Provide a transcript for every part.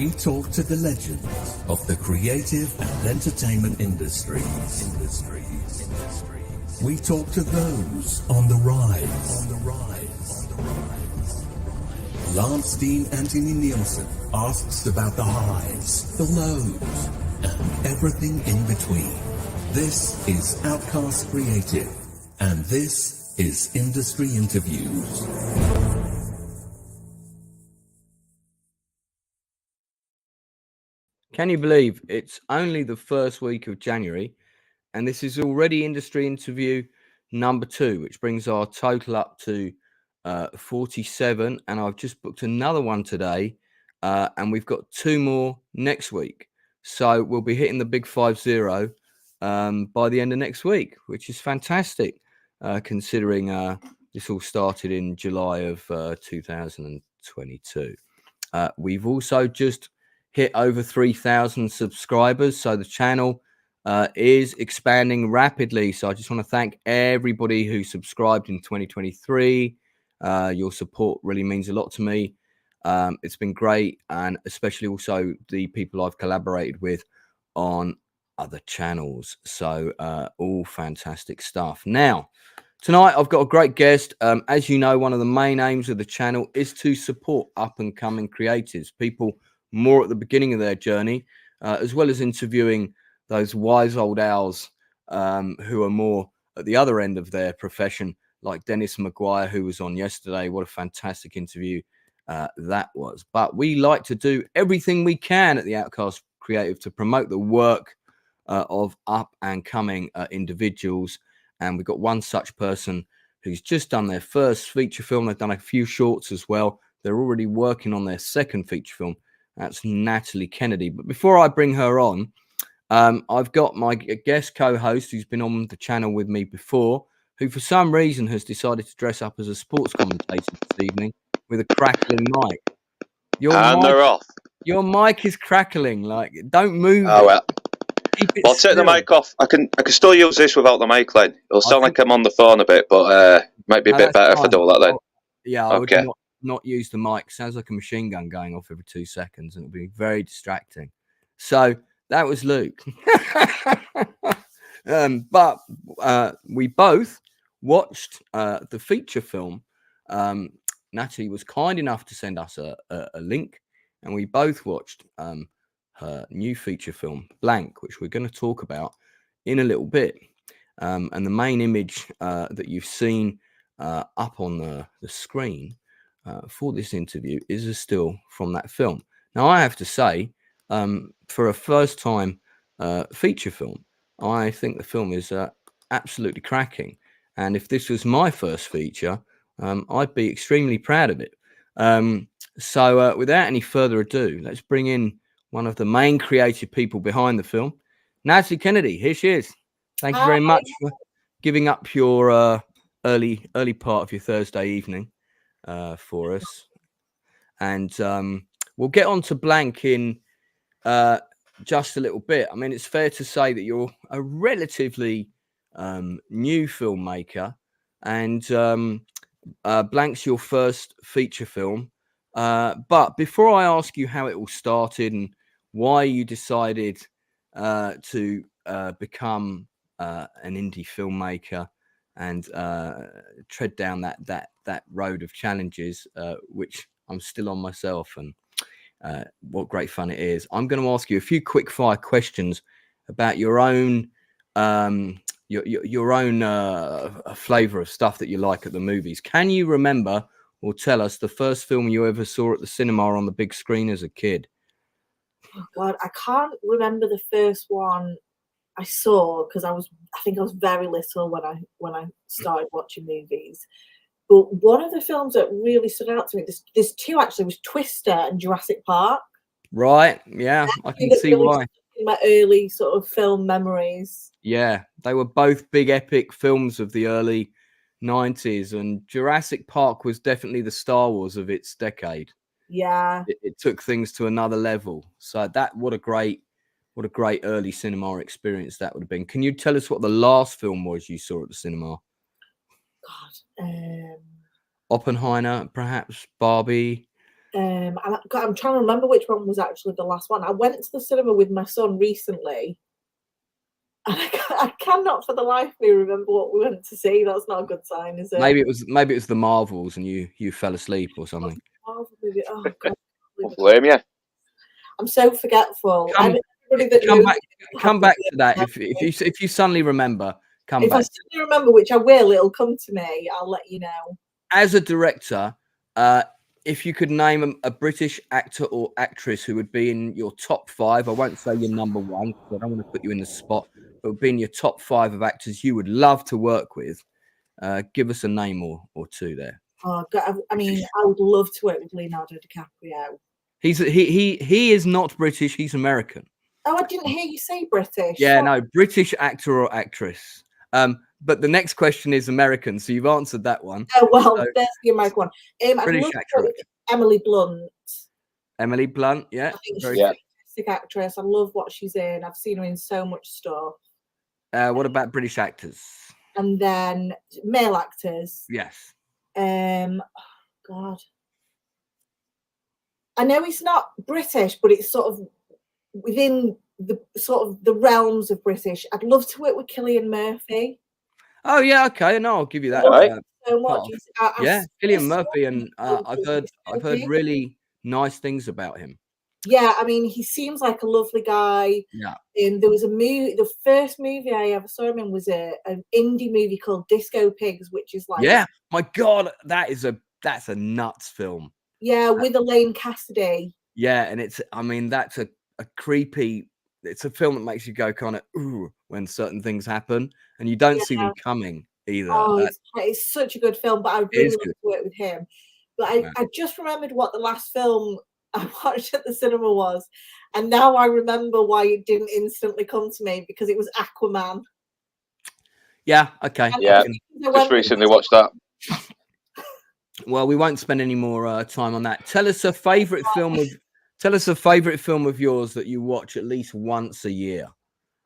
We talk to the legends of the creative and entertainment industries. We talk to those on the rise. Lance Steen Anthony Nielsen asks about the highs, the lows, and everything in between. This is Outcast Creative, and this is Industry Interviews. Can you believe it's only the first week of January and this is already industry interview number 2, which brings our total up to 47. And I've just booked another one today and we've got 2 more next week. So we'll be hitting the big 50 by the end of next week, which is fantastic considering this all started in July of 2022. We've also just hit over 3,000 subscribers, so the channel is expanding rapidly. So I just want to thank everybody who subscribed in 2023. Your support really means a lot to me. It's been great, and especially also the people I've collaborated with on other channels. So all fantastic stuff. Now, tonight I've got a great guest. As you know, one of the main aims of the channel is to support up and coming creatives, people more at the beginning of their journey, as well as interviewing those wise old owls who are more at the other end of their profession, like Dennis McGuire, who was on yesterday. What a fantastic interview that was. But we like to do everything we can at the Outcast Creative to promote the work of up and coming individuals. And we've got one such person who's just done their first feature film. They've done a few shorts as well. They're already working on their second feature film. That's Natalie Kennedy. But before I bring her on, I've got my guest co-host who's been on the channel with me before, who for some reason has decided to dress up as a sports commentator this evening with a crackling mic. They're off. Your mic is crackling. Like, don't move. Oh, well. I'll take the mic off. I can still use this without the mic line. It'll sound like I'm on the phone a bit, but might be a bit better if I do that then. I would not use the mic. Sounds like a machine gun going off every 2 seconds, and it'll be very distracting. So that was Luke. But we both watched the feature film. Natalie was kind enough to send us a link, and we both watched her new feature film, Blank, which we're going to talk about in a little bit. And the main image that you've seen up on the screen for this interview is a still from that film. Now, I have to say, for a first-time feature film, I think the film is absolutely cracking. And if this was my first feature, I'd be extremely proud of it. So without any further ado, let's bring in one of the main creative people behind the film, Natalie Kennedy. Here she is. Thank you very much for giving up your early part of your Thursday evening for us. And we'll get on to Blank in just a little bit. I mean, it's fair to say that you're a relatively new filmmaker, and Blank's your first feature film. But before I ask you how it all started and why you decided to become an indie filmmaker and tread down that road of challenges, which I'm still on myself, and what great fun it is, I'm going to ask you a few quick fire questions about your own flavor of stuff that you like at the movies. Can you remember or tell us the first film you ever saw at the cinema on the big screen as a kid? Oh God, I can't remember the first one I saw because I think I was very little when I started watching movies. But one of the films that really stood out to me, there's 2 actually, was Twister and Jurassic Park. Right, yeah, I can see really why. In my early sort of film memories. Yeah, they were both big epic films of the early 90s, and Jurassic Park was definitely the Star Wars of its decade. Yeah, it took things to another level. So what a great early cinema experience that would have been. Can you tell us what the last film was you saw at the cinema? God, Oppenheimer, perhaps Barbie. I'm trying to remember which one was actually the last one. I went to the cinema with my son recently, and I cannot for the life of me remember what we went to see. That's not a good sign, is it? Maybe it was the Marvels, and you fell asleep or something. Oh God! Won't blame you. I'm so forgetful. Come back to that. If you suddenly remember, come back. If I suddenly remember, which I will, it'll come to me. I'll let you know. As a director, if you could name a British actor or actress who would be in your top 5, I won't say your number 1 because I don't want to put you in the spot, but would be in your top 5 of actors you would love to work with, give us a name or two there. Oh God, I mean, I would love to work with Leonardo DiCaprio. He is not British. He's American. Oh, I didn't hear you say British. Yeah, no, British actor or actress. But the next question is American, so you've answered that one. Oh well, there's the American one. British actor. Emily Blunt. Emily Blunt, yeah. I think she's a fantastic actress. I love what she's in. I've seen her in so much stuff. What about British actors? And then male actors. Yes. God. I know he's not British, but it's sort of within the realms of British. I'd love to work with Cillian Murphy. Oh yeah, okay. No, I'll give you that. Right. So much. Cillian Murphy, and I've heard really nice things about him. Yeah, I mean, he seems like a lovely guy. Yeah. And there was a movie. The first movie I ever saw him in was an indie movie called Disco Pigs, which is like, yeah, my God, that's a nuts film. Yeah, with Elaine Cassidy. Yeah, and that's a creepy. It's a film that makes you go kind of ooh when certain things happen, and you don't see them coming either. Oh, it's such a good film, but I'd really love to work with him. But I just remembered what the last film I watched at the cinema was, and now I remember why it didn't instantly come to me, because it was Aquaman. Yeah, okay. Yeah, just recently watched that. Well, we won't spend any more time on that. Tell us a favorite film of yours that you watch at least once a year.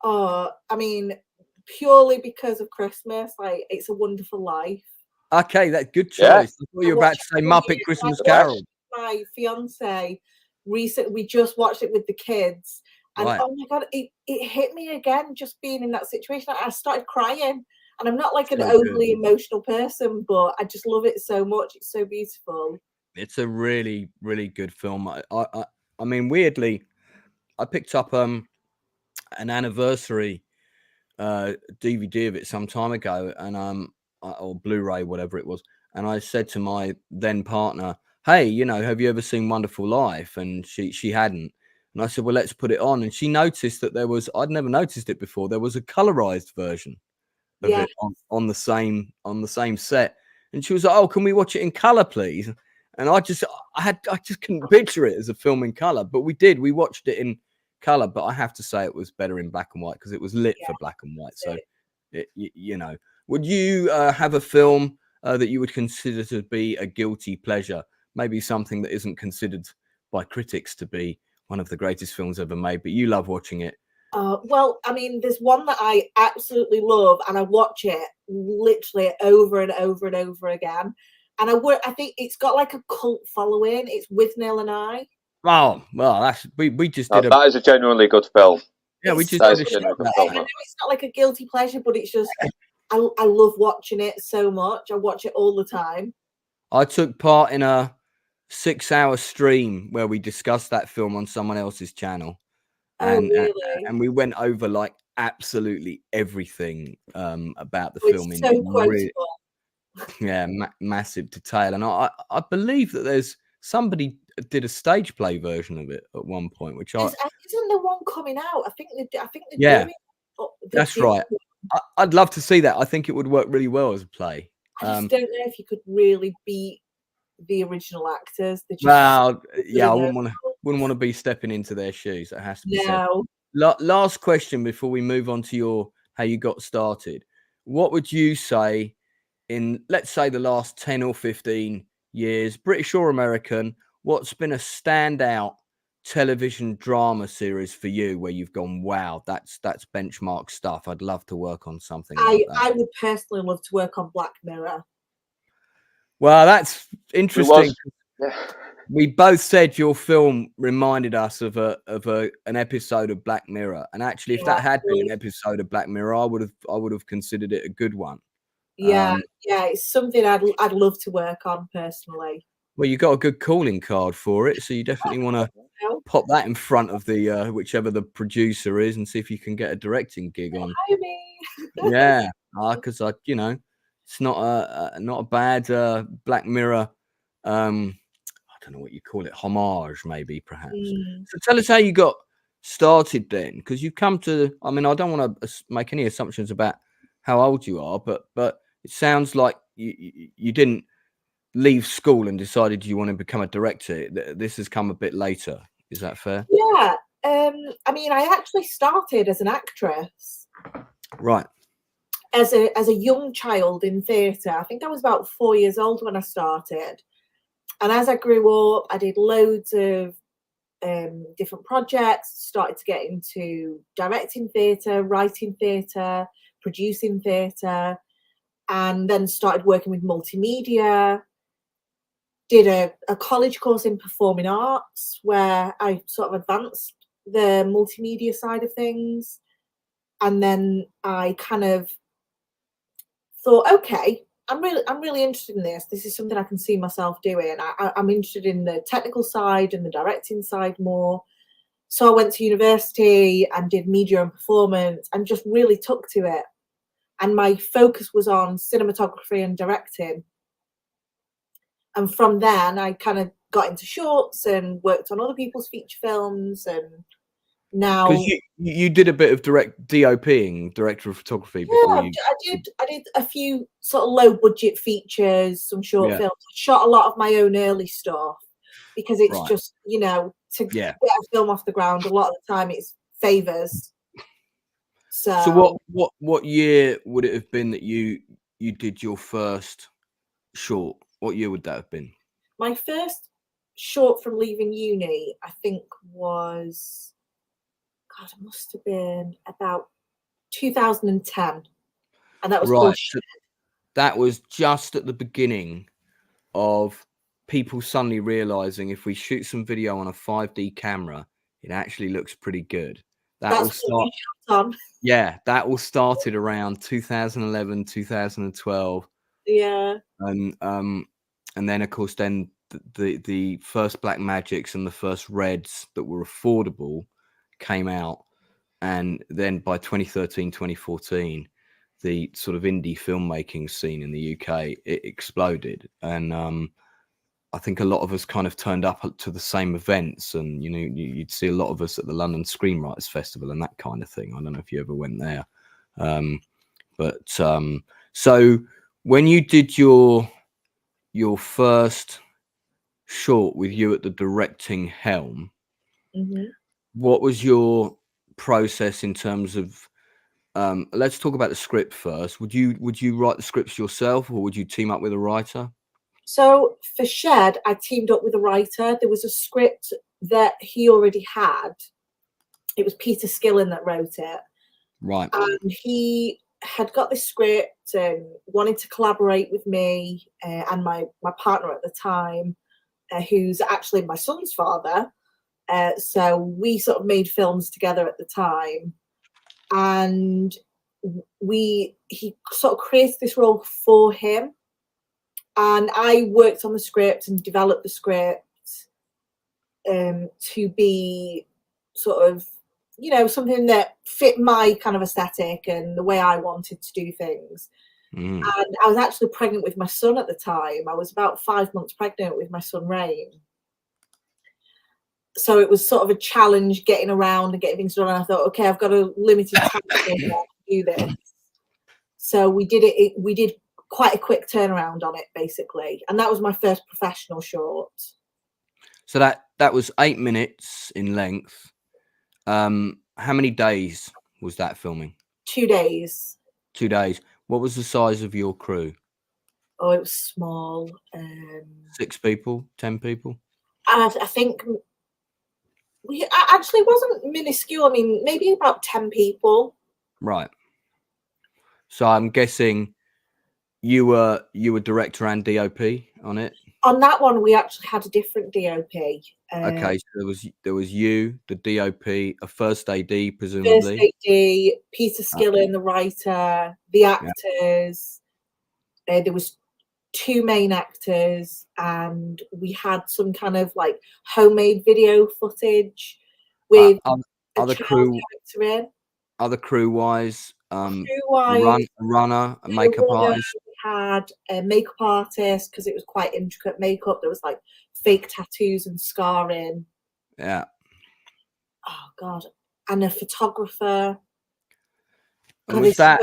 I mean, purely because of Christmas, like It's a Wonderful Life. Okay, that's good choice. Yeah. I thought you were about to say Muppet Christmas Carol. My fiance recently, we just watched it with the kids, and oh my God, it hit me again just being in that situation. I started crying, and I'm not like an overly emotional person, but I just love it so much. It's so beautiful. It's a really, really good film. I mean, weirdly, I picked up an anniversary DVD of it some time ago, and or Blu-ray, whatever it was, and I said to my then partner, hey, have you ever seen Wonderful Life? And she hadn't. And I said, well, let's put it on. And she noticed that I'd never noticed it before. There was a colorized version of it on the same set. And she was like, oh, can we watch it in color, please? And I just couldn't picture it as a film in color, but we did. We watched it in color, but I have to say it was better in black and white because it was lit for black and white. So, would you have a film that you would consider to be a guilty pleasure? Maybe something that isn't considered by critics to be one of the greatest films ever made, but you love watching it. Well, I mean, there's one that I absolutely love, and I watch it literally over and over and over again. And I think it's got like a cult following. It's With Nil and I. Oh, well, we just did. That is a genuinely good film. Yeah, we just did a show. I know it's not like a guilty pleasure, but it's just I love watching it so much. I watch it all the time. I took part in a 6-hour stream where we discussed that film on someone else's channel. And, really? And we went over like absolutely everything about the film. It's so quotable. Yeah, massive detail. And I believe that there's somebody did a stage play version of it at one point, which isn't there one coming out? I think that's right. I'd love to see that. I think it would work really well as a play. I just don't know if you could really beat the original actors. I wouldn't want to be stepping into their shoes. It has to be said. Last question before we move on to how you got started. What would you say in, let's say, the last 10 or 15 years, British or American, what's been a standout television drama series for you where you've gone, wow, that's benchmark stuff? I'd love to work on something like that. I would personally love to work on Black Mirror. Well, that's interesting. Yeah. We both said your film reminded us of an episode of Black Mirror, and actually, if that had been an episode of Black Mirror, I would have considered it a good one. Yeah, it's something I'd love to work on personally. Well, you got a good calling card for it, so you definitely want to pop that in front of the whichever the producer is, and see if you can get a directing gig on. Yeah, because it's not a bad Black Mirror. I don't know what you call it, homage, maybe, perhaps. So tell us how you got started then, because you've come to. I mean, I don't want to make any assumptions about how old you are, but it sounds like you didn't leave school and decided you want to become a director. This has come a bit later. Is that fair? Yeah. I mean, I actually started as an actress. Right. As a young child in theatre. I think I was about 4 years old when I started. And as I grew up, I did loads of different projects, started to get into directing theatre, writing theatre, producing theatre, and then started working with multimedia. Did a college course in performing arts where I sort of advanced the multimedia side of things. And then I kind of thought, okay, I'm really interested in this. This is something I can see myself doing. I'm interested in the technical side and the directing side more. So I went to university and did media and performance and just really took to it. And my focus was on cinematography and directing. And from then I kind of got into shorts and worked on other people's feature films. And now, because you did a bit of DOPing, director of photography. I did a few sort of low budget features, some short films. I shot a lot of my own early stuff because it's just, to get a film off the ground, a lot of the time it's favors. So what year would it have been that you did your first short? What year would that have been? My first short from leaving uni, I think, was, God, it must have been about 2010. And that was right. So that was just at the beginning of people suddenly realizing if we shoot some video on a 5D camera, it actually looks pretty good. That all started around 2011, 2012. Yeah. And then of course the first Black Magics and the first Reds that were affordable came out, and then by 2013, 2014 the sort of indie filmmaking scene in the UK, it exploded. And I think a lot of us kind of turned up to the same events, and you'd see a lot of us at the London Screenwriters Festival and that kind of thing. I don't know if you ever went there, so when you did your first short with you at the directing helm, what was your process in terms of let's talk about the script first. Would you write the scripts yourself, or would you team up with a writer? So for Shed, I teamed up with a writer. There was a script that he already had. It was Peter Skillen that wrote it. Right. And he had got this script and wanted to collaborate with me and my partner at the time, who's actually my son's father. So we sort of made films together at the time. And he sort of created this role for him. And I worked on the script and developed the script to be sort of, something that fit my kind of aesthetic and the way I wanted to do things. And I was actually pregnant with my son at the time. I was about 5 months pregnant with my son, Rain. So it was sort of a challenge getting around and getting things done. And I thought, okay, I've got a limited time to do this. So we did it. We did quite a quick turnaround on it, basically. And that was my first professional short. So that was 8 minutes in length. How many days was that filming? 2 days. 2 days. What was the size of your crew? Oh, it was small. 6 people, 10 people? I think we actually wasn't minuscule. I mean, maybe about 10 people. Right. So I'm guessing you were director and DOP on it? On that one, we actually had a different DOP. Okay, so there was you, the DOP, a first AD, First presumably. AD, Peter Skillen, the writer, the actors. There was 2 main actors, and we had some kind of like homemade video footage with other crew character in. Other crew-wise, Crew-wise, a runner, a makeup artist. We had a makeup artist because it was quite intricate makeup. There was like fake tattoos and scarring. Yeah. Oh God. And a photographer. And was that?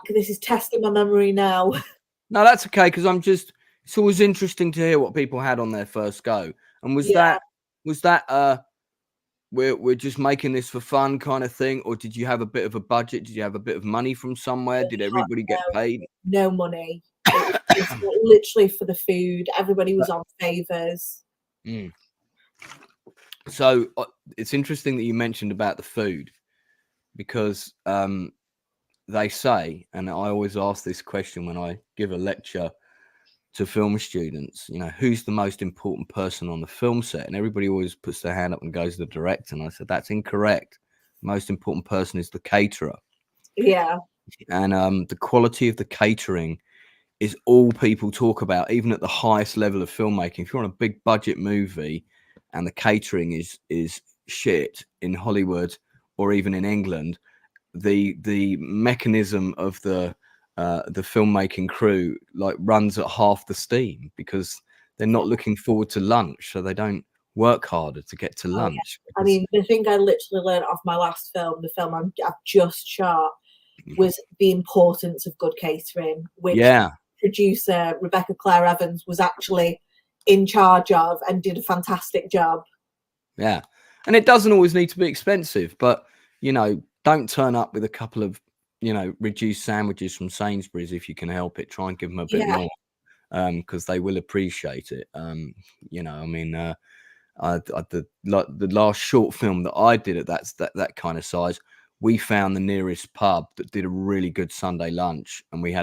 This is testing my memory now. No, that's okay, because it's always interesting to hear what people had on their first go. And was that we're just making this for fun kind of thing, or did you have a bit of a budget? Did you have a bit of money from somewhere? Did everybody get paid? No money. It was literally for the food. Everybody was on favors. So it's interesting that you mentioned about the food, because they say, and I always ask this question when I give a lecture to film students, you know, who's the most important person on the film set? And everybody always puts their hand up and goes the director. And I said, that's incorrect. The most important person is the caterer. Yeah. And the quality of the catering is all people talk about, even at the highest level of filmmaking. If you're on a big budget movie and the catering is shit in Hollywood or even in England, the mechanism of the filmmaking crew like runs at half the steam, because they're not looking forward to lunch, so they don't work harder to get to lunch. I mean, the thing I literally learned off my last film, the film I've just shot, was the importance of good catering, which producer Rebecca Claire Evans was actually in charge of and did a fantastic job. Yeah. And it doesn't always need to be expensive, but, you know, don't turn up with a couple of, you know, reduced sandwiches from Sainsbury's if you can help it. Try and give them a bit more, because they will appreciate it. You know, I mean, the last short film that I did at that kind of size, we found the nearest pub that did a really good Sunday lunch, and we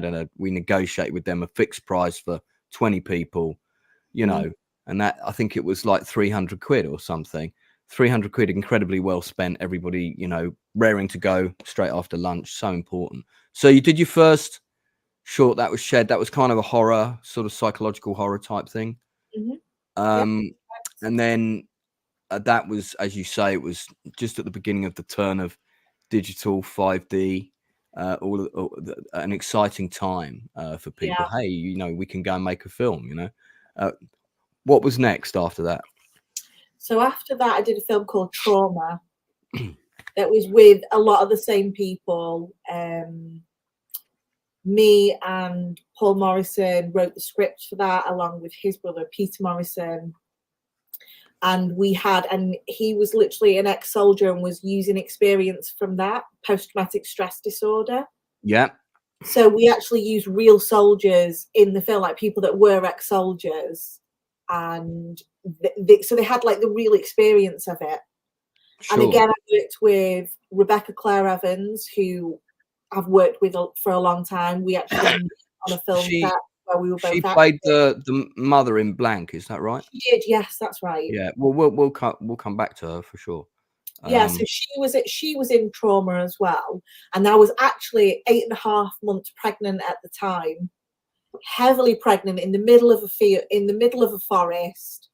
negotiated with them a fixed price for 20 people, you know, and that, I think it was like 300 quid or something. 300 quid, incredibly well spent. Everybody, you know, raring to go straight after lunch. So important. So you did your first short, that was Shed. That was kind of a horror, sort of psychological horror type thing. And then that was, as you say, it was just at the beginning of the turn of digital 5D, an exciting time for people. Hey, you know, we can go and make a film, you know. What was next after that? So after that, I did a film called Trauma that was with a lot of the same people. Me and Paul Morrison wrote the script for that, along with his brother, Peter Morrison. And he was literally an ex-soldier and was using experience from that, post-traumatic stress disorder. Yeah. So we actually used real soldiers in the film, like people that were ex-soldiers. And so they had like the real experience of it. Sure. And again, I worked with Rebecca Claire Evans, who I've worked with for a long time. We actually on a film set where we were both. She played the mother in Blank, is that right? She did, yes, that's right. Yeah, well, we'll come back to her for sure. Yeah, so she was in Trauma as well, and I was actually 8.5 months pregnant at the time. Heavily pregnant in the middle of a forest.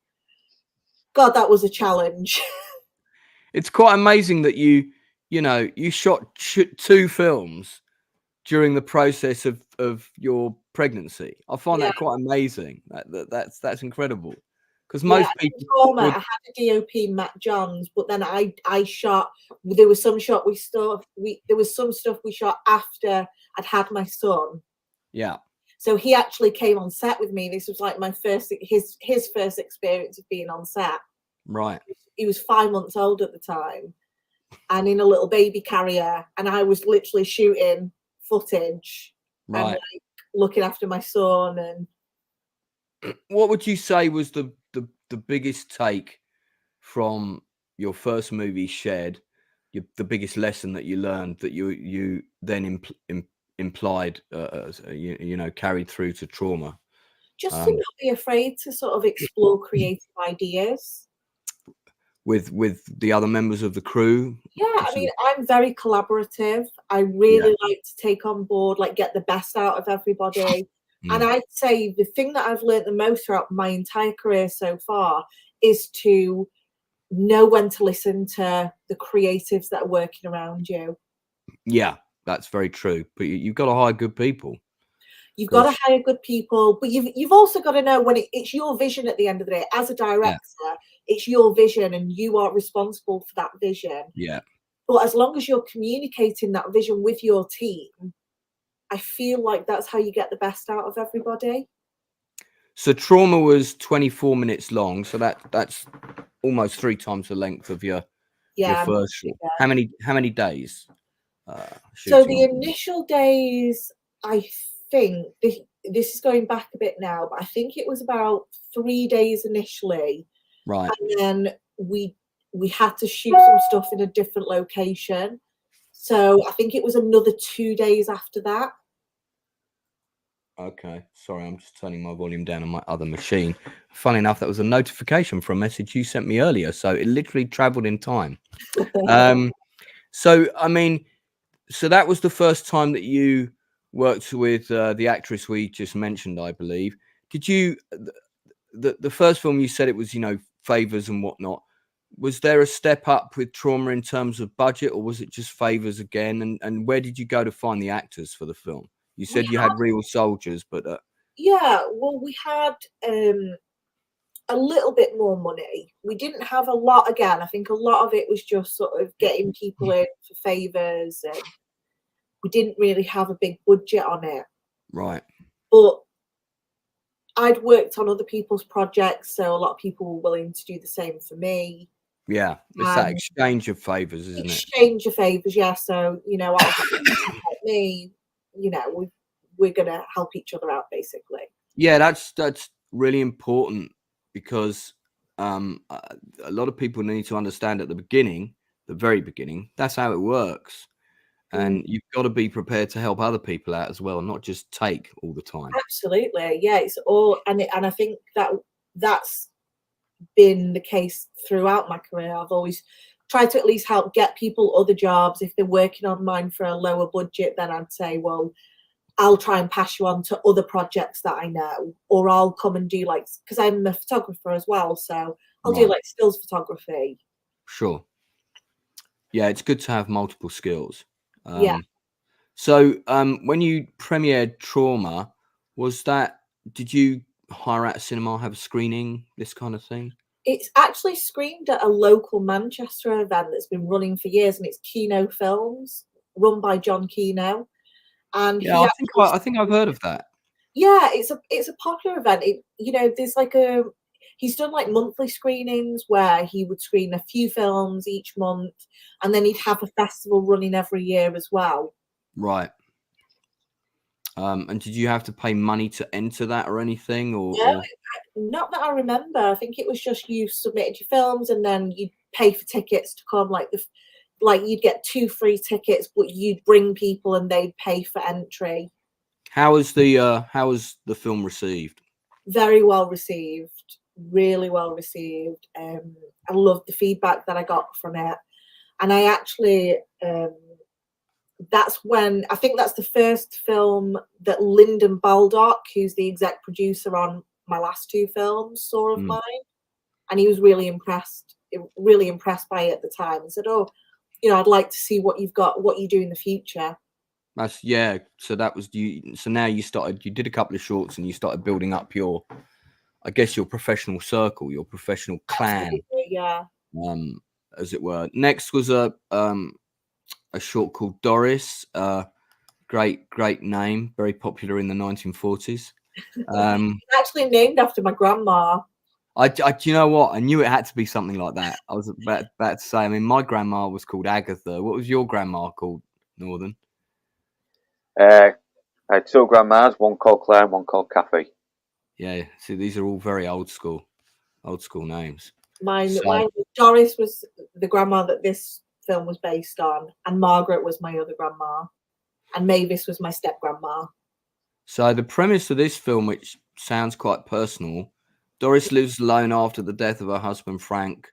God, that was a challenge. It's quite amazing that you shot 2 films during the process of your pregnancy. I find that quite amazing. That's incredible, because most people. I had a DOP, Matt Johns, but then I shot. There was some stuff we shot after I'd had my son. Yeah. So he actually came on set with me. This was like his first experience of being on set. Right. He was 5 months old at the time, and in a little baby carrier, and I was literally shooting footage and like looking after my son. And what would you say was the biggest take from your first movie, Shed? The biggest lesson that you learned that you then implied, carried through to Trauma? Just to not be afraid to sort of explore creative ideas. With the other members of the crew? Yeah, I mean, I'm very collaborative. I really like to take on board, like, get the best out of everybody. And I'd say the thing that I've learned the most throughout my entire career so far is to know when to listen to the creatives that are working around you. Yeah, that's very true. But you've got to hire good people. You've got to hire good people, but you've also got to know when it's your vision at the end of the day. As a director, it's your vision and you are responsible for that vision. Yeah. But as long as you're communicating that vision with your team, I feel like that's how you get the best out of everybody. So Trauma was 24 minutes long, so that's almost 3 times the length of your first short. How many days? So the initial days, I think this is going back a bit now, but I think it was about 3 days initially, right? And then we had to shoot some stuff in a different location, so I think it was another 2 days after that. Okay, sorry, I'm just turning my volume down on my other machine. Funny enough, that was a notification for a message you sent me earlier, so it literally traveled in time. So I mean, so that was the first time that you worked with the actress we just mentioned, I believe. Did you the first film you said it was, you know, favors and whatnot? Was there a step up with Trauma in terms of budget, or was it just favors again? And where did you go to find the actors for the film? You said you had real soldiers, but yeah, well, we had a little bit more money. We didn't have a lot. Again, I think a lot of it was just sort of getting people in for favors, and we didn't really have a big budget on it. Right. But I'd worked on other people's projects, so a lot of people were willing to do the same for me. Yeah, it's that exchange of favors, isn't it? Exchange of favors, yeah. So, you know, I'll help me. You know, we're gonna help each other out, basically. Yeah, that's really important, because a lot of people need to understand at the beginning, the very beginning, that's how it works. And you've got to be prepared to help other people out as well, and not just take all the time. Absolutely, yeah. It's all, and I think that's been the case throughout my career. I've always tried to at least help get people other jobs. If they're working on mine for a lower budget, then I'd say, well, I'll try and pass you on to other projects that I know, or I'll come and do, like, because I'm a photographer as well, so I'll do like stills photography. Sure. Yeah, it's good to have multiple skills. Yeah. So when you premiered Trauma, did you hire out a cinema, have a screening, this kind of thing? It's actually screened at a local Manchester event that's been running for years, and it's Kino Films, run by John Kino. And yeah, I think I've heard of that. Yeah, it's a popular event. You know, there's like he's done like monthly screenings where he would screen a few films each month, and then he'd have a festival running every year as well. Right. And did you have to pay money to enter that or anything? Or not that I remember. I think it was just you submitted your films and then you'd pay for tickets to come. Like you'd get 2 free tickets, but you'd bring people and they'd pay for entry. How was the film received? Very well received. Really well received. I loved the feedback that I got from it, and I actually. That's when I think that's the first film that Lyndon Baldock, who's the exec producer on my last 2 films, saw of mine, and he was really impressed by it at the time, and said, "Oh, you know, I'd like to see what you do in the future." So that was you. So now you did a couple of shorts, and you started building up your professional circle, your professional clan. Absolutely, yeah. As it were. Next was a short called Doris. Great name, very popular in the 1940s. Actually named after my grandma. You know what? I knew it had to be something like that. I was about to say. I mean, my grandma was called Agatha. What was your grandma called, Northern? I had 2 grandmas, one called Claire and one called Kathy. Yeah. See, these are all very old school names. Mine Doris was the grandma that this film was based on, and Margaret was my other grandma, and Mavis was my step grandma. So the premise of this film, which sounds quite personal, Doris lives alone after the death of her husband Frank,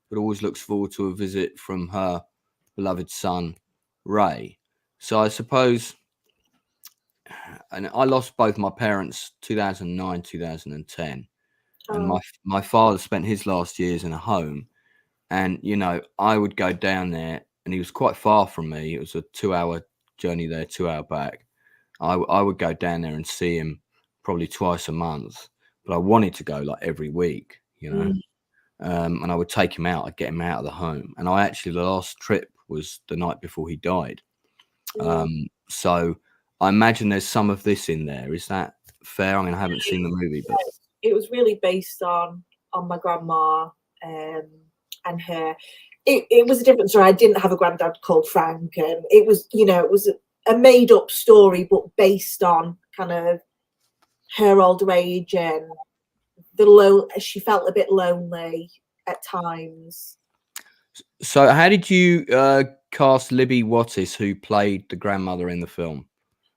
but always looks forward to a visit from her beloved son Ray. So I suppose, and I lost both my parents 2009, 2010, and my father spent his last years in a home, and I would go down there, and he was quite far from me. It was a 2-hour journey there, 2-hour back. I would go down there and see him probably twice a month, but I wanted to go like every week, and I would take him out. I'd get him out of the home. And the last trip was the night before he died. So I imagine there's some of this in there. Is that fair? I mean, I haven't seen the movie, but it was really based on my grandma and her. It was a different story. I didn't have a granddad called Frank, and it was a made up story, but based on kind of her older age and she felt a bit lonely at times. So how did you cast Libby Wattis, who played the grandmother in the film?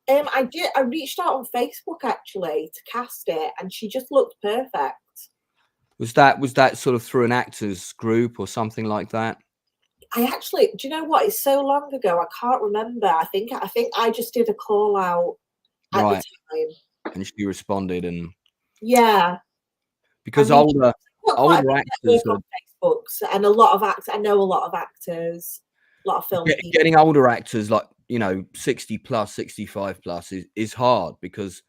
I reached out on Facebook actually to cast it, and she just looked perfect. Was that sort of through an actors group or something like that? Do you know what? It's so long ago, I can't remember. I think I just did a call out at the time, and she responded, and because older actors on Facebook, and a lot of actors. I know a lot of actors, a lot of film. Getting older actors like 60 plus, 65 plus is hard because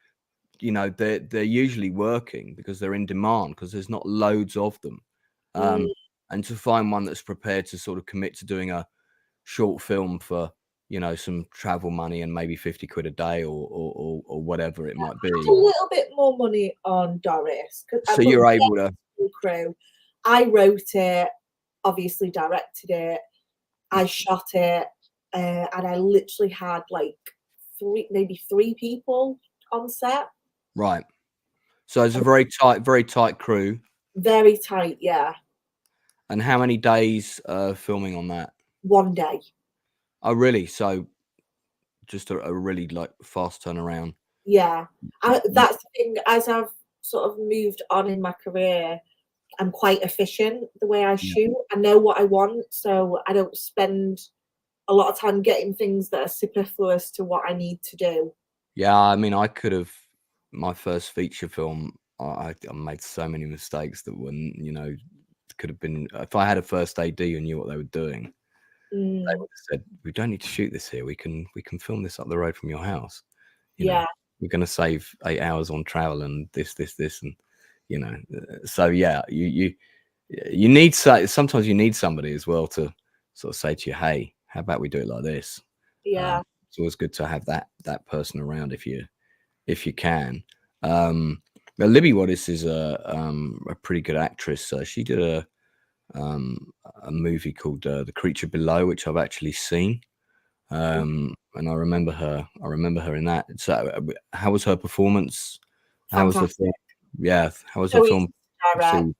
they're usually working because they're in demand because there's not loads of them. And to find one that's prepared to sort of commit to doing a short film for, some travel money and maybe 50 quid a day or whatever it might be. A little bit more money on Doris. So you're able to. Crew. I wrote it, obviously directed it, I shot it, and I literally had like maybe three people on set. Right. So it's a very tight crew. Very tight, yeah. And how many days filming on that? 1 day. Oh, really? So just a really like fast turnaround. Yeah. That's the thing. As I've sort of moved on in my career, I'm quite efficient the way I shoot. I know what I want, so I don't spend a lot of time getting things that are superfluous to what I need to do. Yeah, I mean, I could have, my first feature film, I made so many mistakes that wouldn't, could have been, if I had a first AD who knew what they were doing, they would have said, we don't need to shoot this here. We can film this up the road from your house. You know, we're going to save 8 hours on travel and this, and, so yeah, you need, sometimes you need somebody as well to sort of say to you, hey, how about we do it like this? Yeah. It's always good to have that person around if you can. Well, Libby Wattis is a pretty good actress. She did a movie called The Creature Below, which I've actually seen, and I remember her in that. So, how was her performance? How was the film? Yeah, how was the film?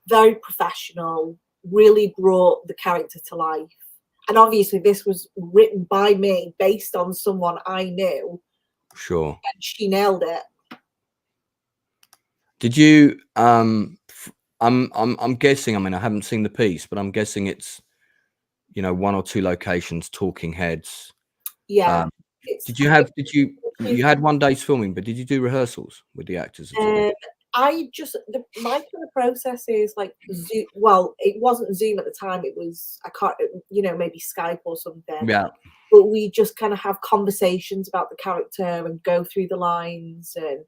Very professional. Really brought the character to life. And obviously, this was written by me, based on someone I knew. Sure. And she nailed it. Did you? I'm guessing. I mean, I haven't seen the piece, but I'm guessing it's, 1 or 2 locations, talking heads. Yeah. You had 1 day's filming, but did you do rehearsals with the actors at all? My kind of process is like Zoom. Well, it wasn't Zoom at the time. It was, maybe Skype or something. Yeah. But we just kind of have conversations about the character and go through the lines and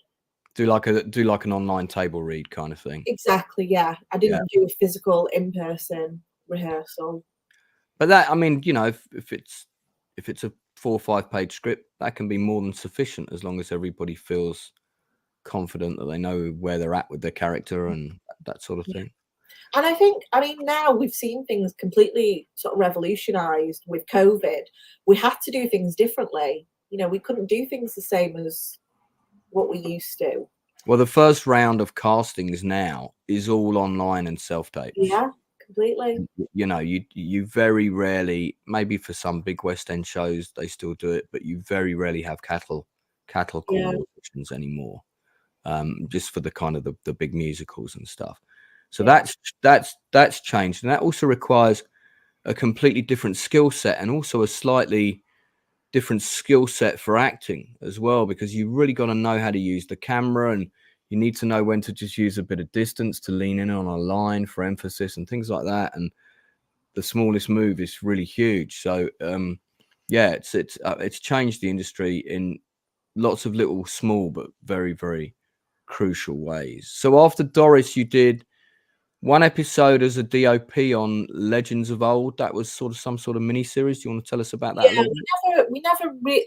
do like an online table read kind of thing. Exactly. Yeah. I didn't do a physical in-person rehearsal. But that, I mean, if it's a 4 or 5 page script, that can be more than sufficient as long as everybody feels confident that they know where they're at with their character and that sort of thing. And I mean, now we've seen things completely sort of revolutionized with COVID. We had to do things differently. We couldn't do things the same as what we used to. Well, the first round of castings now is all online and self-tapes. Yeah, completely. You very rarely, maybe for some big West End shows, they still do it, but you very rarely have cattle cattle call auditions anymore, just for the kind of the big musicals and stuff. So that's changed, and that also requires a completely different skill set, and also a slightly different skill set for acting as well, because you really got to know how to use the camera, and you need to know when to just use a bit of distance to lean in on a line for emphasis and things like that. And the smallest move is really huge. So it's changed the industry in lots of little small but very, very crucial ways. So after Doris, you did one episode as a DOP on Legends of Old. That was sort of some sort of mini series. Do you want to tell us about that? Yeah,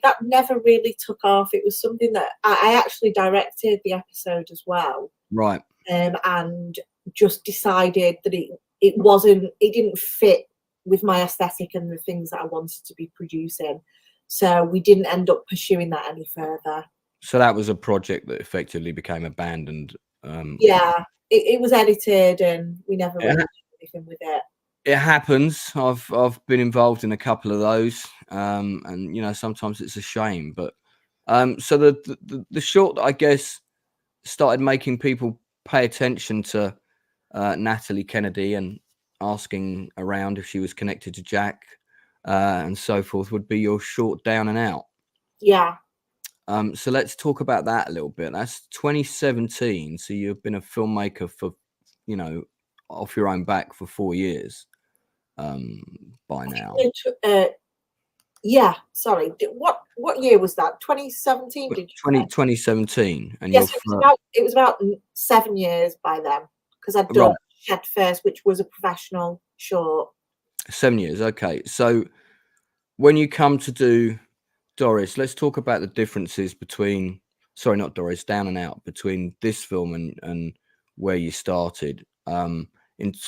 that never really took off. It was something that I actually directed the episode as well, right? And just decided that it didn't fit with my aesthetic and the things that I wanted to be producing. So we didn't end up pursuing that any further. So that was a project that effectively became abandoned. Yeah. It was edited, and we never really did anything with it. It happens. I've been involved in a couple of those, and you know, sometimes it's a shame. But so the short, I guess, started making people pay attention to Natalie Kennedy and asking around if she was connected to Jack and so forth, would be your short Down and Out. Yeah. So let's talk about that a little bit. That's 2017. So you've been a filmmaker for, you know, off your own back for 4 years by now. Yeah, sorry. What year was that? 2017? 2017. And yes, it was about 7 years by then, because I'd done Shed First, which was a professional short. 7 years, okay. So when you come to do Doris, let's talk about the differences between, sorry, not Doris, Down and Out, between this film and where you started.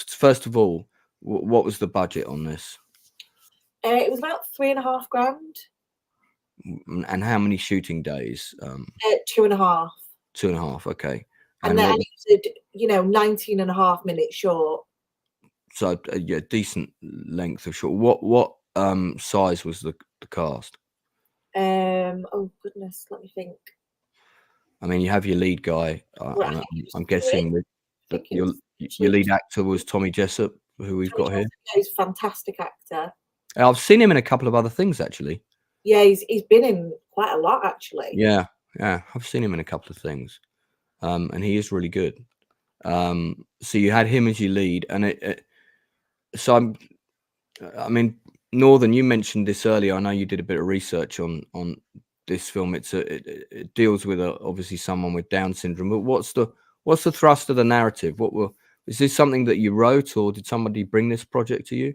First of all, what was the budget on this? It was about $3,500. And how many shooting days? 2.5. 2.5, okay. And then it was 19.5 minutes short. So yeah, decent length of short. What size was the cast? Oh goodness, let me think. I mean, you have your lead guy. I'm guessing that your lead actor was Tommy Jessup, who we've got here. He's a fantastic actor. I've seen him in a couple of other things, actually. Yeah, he's been in quite a lot, actually. Yeah, I've seen him in a couple of things, and he is really good. So you had him as your lead, and I mean, Northern, you mentioned this earlier. I know you did a bit of research on this film. It deals with obviously someone with Down syndrome. But what's the thrust of the narrative? Is this something that you wrote, or did somebody bring this project to you?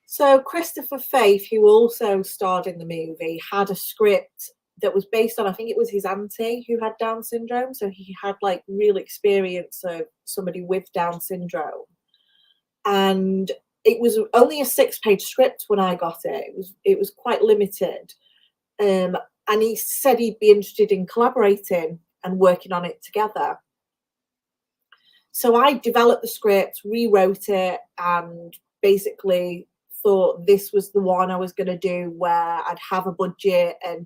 So Christopher Faith, who also starred in the movie, had a script that was based on, I think it was his auntie who had Down syndrome. So he had like real experience of somebody with Down syndrome. And it was only a 6-page script when I got it. It was quite limited. And he said he'd be interested in collaborating and working on it together. So I developed the script, rewrote it, and basically thought this was the one I was going to do, where I'd have a budget, and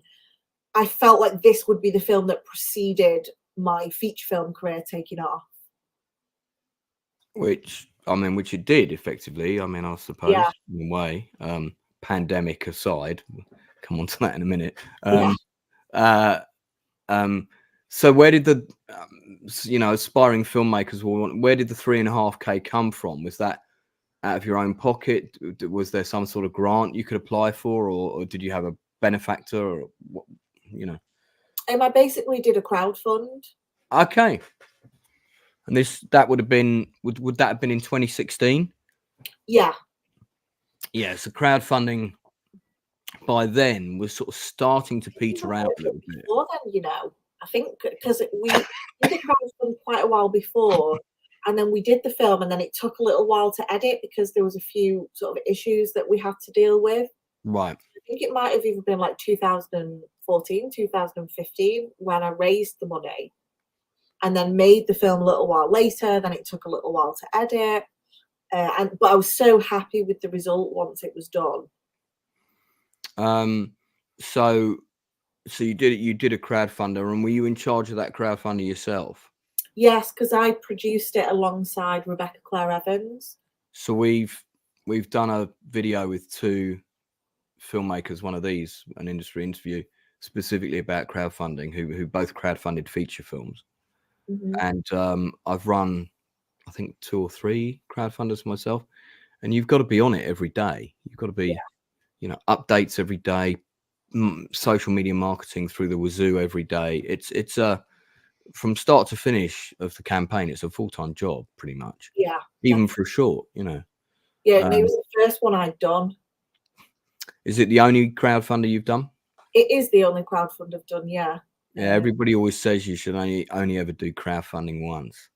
I felt like this would be the film that preceded my feature film career taking off. Which it did effectively. I mean, I suppose in a way, pandemic aside, we'll come on to that in a minute. So where did the, aspiring filmmakers, where did the 3.5K come from? Was that out of your own pocket? Was there some sort of grant you could apply for, or did you have a benefactor, or what, I basically did a crowdfund. Okay. And that would have been, would that have been in 2016? Yeah. Yeah, so crowdfunding by then was sort of starting to peter out a little bit. Before then, I think because we did the crowdfund quite a while before, and then we did the film, and then it took a little while to edit because there was a few sort of issues that we had to deal with. Right. I think it might have even been like 2014, 2015 when I raised the money. And then made the film a little while later. Then it took a little while to edit, but I was so happy with the result once it was done. So So you did a crowdfunder, and were you in charge of that crowdfunder yourself? Yes, because I produced it alongside Rebecca Claire Evans. So we've done a video with two filmmakers, one of these, an industry interview, specifically about crowdfunding, who both crowdfunded feature films. And I've run, I think, 2 or 3 crowdfunders myself, and you've got to be on it every day. You've got to be, updates every day, social media marketing through the wazoo every day. It's a from start to finish of the campaign. It's a full-time job, pretty much. Yeah, even for a short, Yeah, it was the first one I'd done. Is it the only crowdfunder you've done? It is the only crowdfund I've done. Yeah. Yeah, everybody always says you should only ever do crowdfunding once.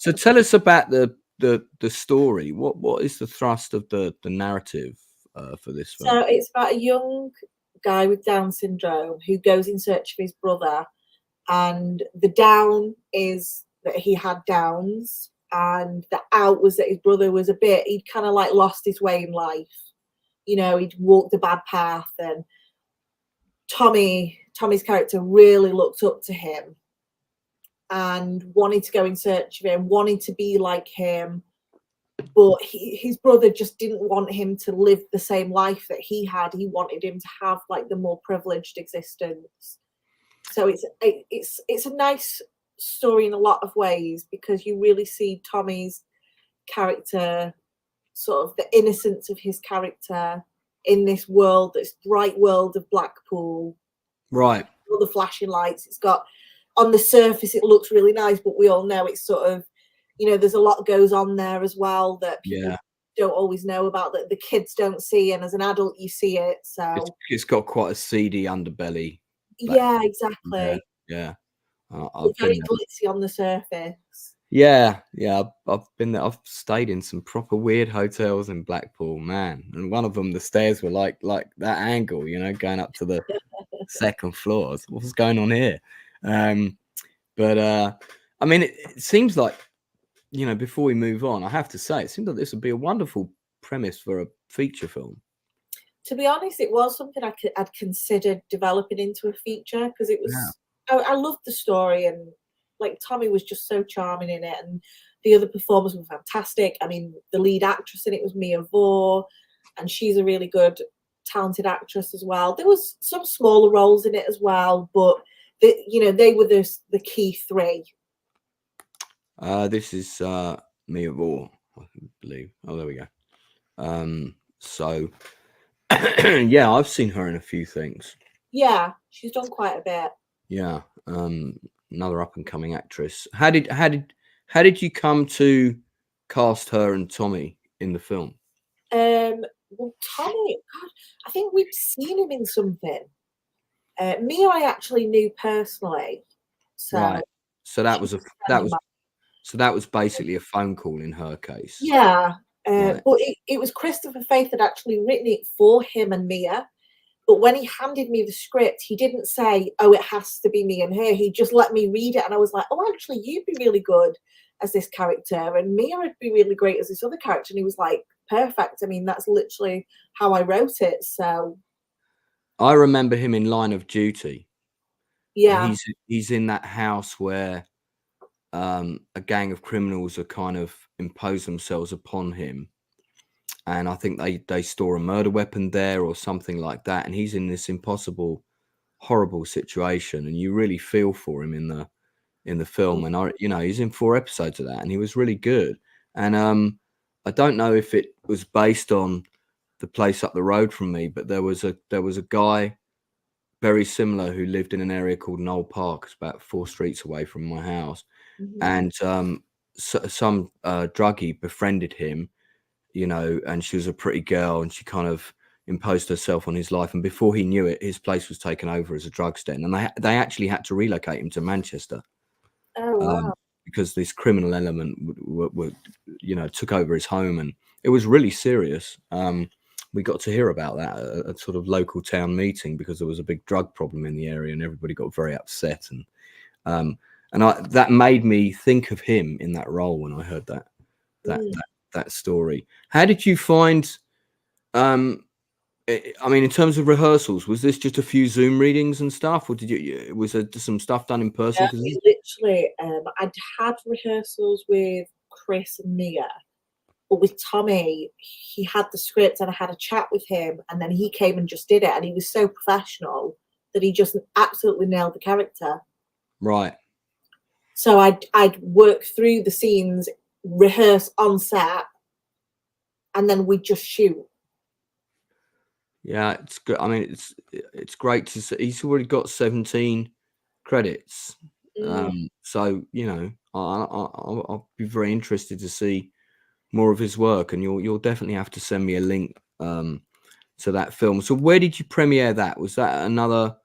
So tell us about the story. What is the thrust of the narrative for this film? So it's about a young guy with Down syndrome who goes in search of his brother, and the down is that he had Downs, and the out was that his brother was he'd kind of like lost his way in life. He'd walked a bad path, and Tommy's character really looked up to him and wanted to go in search of him, wanted to be like him, but his brother just didn't want him to live the same life that he had. He wanted him to have like the more privileged existence. So it's a nice story in a lot of ways, because you really see Tommy's character, sort of the innocence of his character in this world, this bright world of Blackpool. Right. All the flashing lights. It's got, on the surface, it looks really nice, but we all know it's sort of, there's a lot goes on there as well that people don't always know about, that the kids don't see, and as an adult you see it. So it's got quite a seedy underbelly. Yeah, exactly. Yeah. Very glitzy on the surface. Yeah, I've been there. I've stayed in some proper weird hotels in Blackpool, man. And one of them, the stairs were like that angle, going up to the second floor. What's going on here? But I mean, it seems like, before we move on, I have to say, it seems like this would be a wonderful premise for a feature film. To be honest, it was something I'd considered developing into a feature, because it was. Yeah. I loved the story, and like Tommy was just so charming in it, and the other performers were fantastic. I mean, the lead actress in it was Mia Vore, and she's a really good, talented actress as well. There was some smaller roles in it as well, but they were the key 3. This is Mia Vore, I believe. Oh, there we go. So yeah, I've seen her in a few things. Yeah, she's done quite a bit. Yeah, another up and coming actress. How did you come to cast her and Tommy in the film? Well, Tommy, God, I think we'd seen him in something. Mia, I actually knew personally. So right. So that was basically a phone call in her case. Yeah, right. But it was Christopher Faith had actually written it for him and Mia. But when he handed me the script, he didn't say, "Oh, it has to be me and her." He just let me read it, and I was like, "Oh, actually, you'd be really good as this character, and Mia would be really great as this other character." And he was like, "Perfect." I mean, that's literally how I wrote it. So I remember him in Line of Duty. Yeah, he's in that house where a gang of criminals are kind of impose themselves upon him. And I think they store a murder weapon there or something like that. And he's in this impossible, horrible situation. And you really feel for him in the film. And he's in 4 episodes of that, and he was really good. And I don't know if it was based on the place up the road from me, but there was a guy very similar who lived in an area called Knoll Park. It's about 4 streets away from my house. And some druggie befriended him, and she was a pretty girl, and she kind of imposed herself on his life. And before he knew it, his place was taken over as a drug's den, and they actually had to relocate him to Manchester. Oh, wow. Because this criminal element took over his home, and it was really serious. We got to hear about that at a sort of local town meeting, because there was a big drug problem in the area, and everybody got very upset. And that made me think of him in that role when I heard that story. How did you find I mean, in terms of rehearsals, was this just a few Zoom readings and stuff, or was there some stuff done in person? We literally, I'd had rehearsals with Chris and Mia, but with Tommy, he had the script and I had a chat with him, and then he came and just did it, and he was so professional that he just absolutely nailed the character. Right. So I'd work through the scenes, rehearse on set, and then we'd just shoot. Yeah, it's good. I mean, it's great to see. He's already got 17 credits. So, you know, I'll be very interested to see more of his work, and you'll definitely have to send me a link to that film. So where did you premiere that? Was that another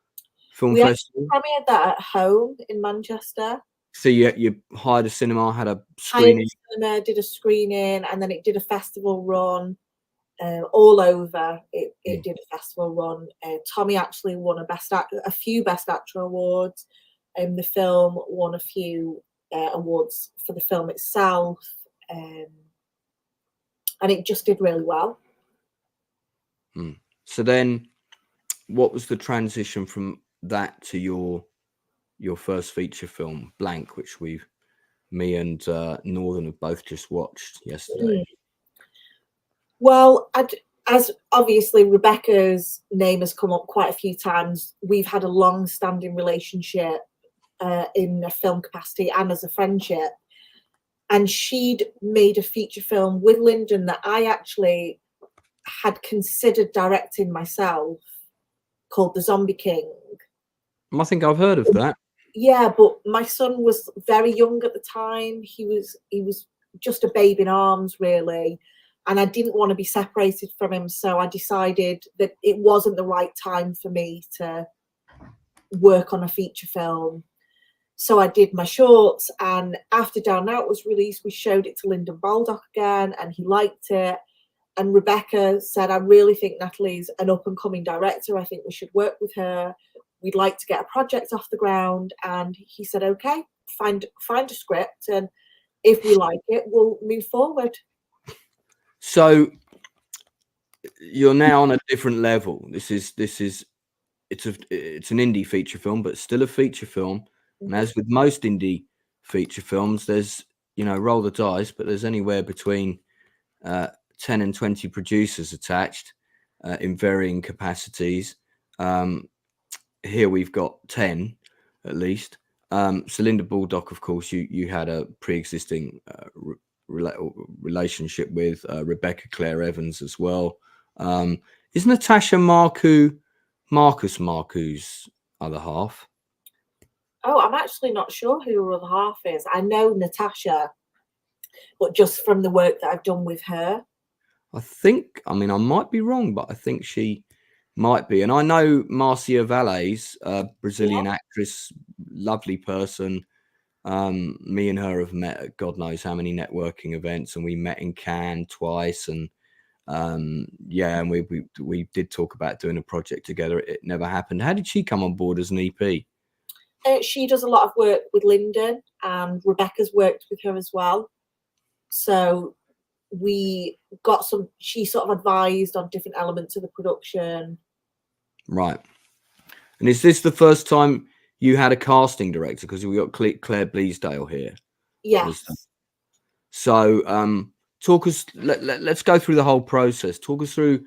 film festival? We premiered that at home in Manchester. So you hired a cinema, had a screening? Did a screening, and then it did a festival run all over. It did a festival run. Tommy actually won a few Best Actor awards. The film won a few awards for the film itself, and it just did really well. So then, what was the transition from that to your first feature film, Blank, which me and Northern have both just watched yesterday? Well, as obviously Rebecca's name has come up quite a few times, we've had a long-standing relationship in a film capacity and as a friendship. And she'd made a feature film with Lyndon that I actually had considered directing myself, called The Zombie King. I think I've heard of that. Yeah, but my son was very young at the time. He was just a babe in arms, really. And I didn't want to be separated from him. So I decided that it wasn't the right time for me to work on a feature film. So I did my shorts. And after Down Out was released, we showed it to Lyndon Baldock again, and he liked it. And Rebecca said, I really think Natalie's an up-and-coming director. I think we should work with her. We'd like to get a project off the ground. And he said, okay, find a script. And if we like it, we'll move forward. So you're now on a different level. It's an indie feature film, but still a feature film. And as with most indie feature films, there's, roll the dice, but there's anywhere between 10 and 20 producers attached in varying capacities. Here we've got 10 at least. So Linda Baldock, of course, you had a pre-existing relationship with Rebecca Claire Evans as well. Is Natasha Marcoux Marcus Marcoux's other half? Oh, I'm actually not sure who her other half is. I know Natasha, but just from the work that I've done with her. I might be wrong, but I think she might be. And I know Marcia Valles, Brazilian actress, lovely person. Me and her have met at God knows how many networking events, and we met in Cannes twice. And and we did talk about doing a project together. It never happened. How did she come on board as an EP? She does a lot of work with Lyndon, and Rebecca's worked with her as well. So we got she sort of advised on different elements of the production. Right. And is this the first time you had a casting director? Because we got Claire Bleasdale here. Yes. So talk us, let's go through the whole process. Talk us through,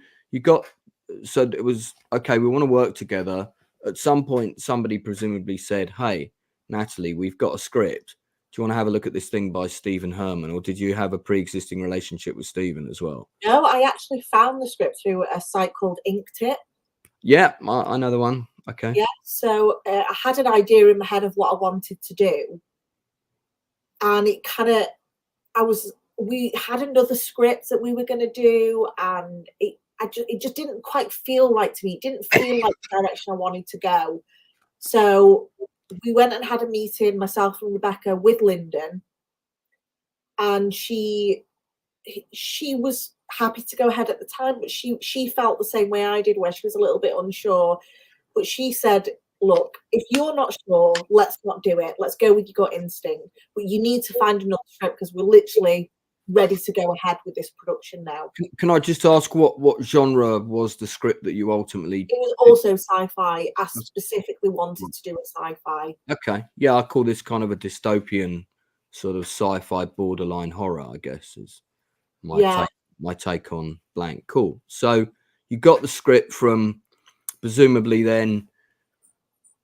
so it was, okay, we want to work together. At some point, somebody presumably said, hey, Natalie, we've got a script. Do you want to have a look at this thing by Stephen Herman? Or did you have a pre-existing relationship with Stephen as well? No, I actually found the script through a site called Inktip. Yeah, I know the one. Okay. Yeah, so I had an idea in my head of what I wanted to do. And it kind of, we had another script that we were going to do, and it just didn't quite feel right to me. It didn't feel like the direction I wanted to go. So we went and had a meeting, myself and Rebecca, with Lyndon, and she was happy to go ahead at the time, but she felt the same way I did, where she was a little bit unsure. But she said, look, if you're not sure, let's not do it. Let's go with your gut instinct. But you need to find another script, because we're literally ready to go ahead with this production now. Can I just ask what genre was the script that you ultimately? It was also sci-fi. I specifically wanted to do a sci-fi. Okay, yeah, I call this kind of a dystopian sort of sci-fi borderline horror, I guess, is my take on Blank. Cool. So you got the script from, presumably then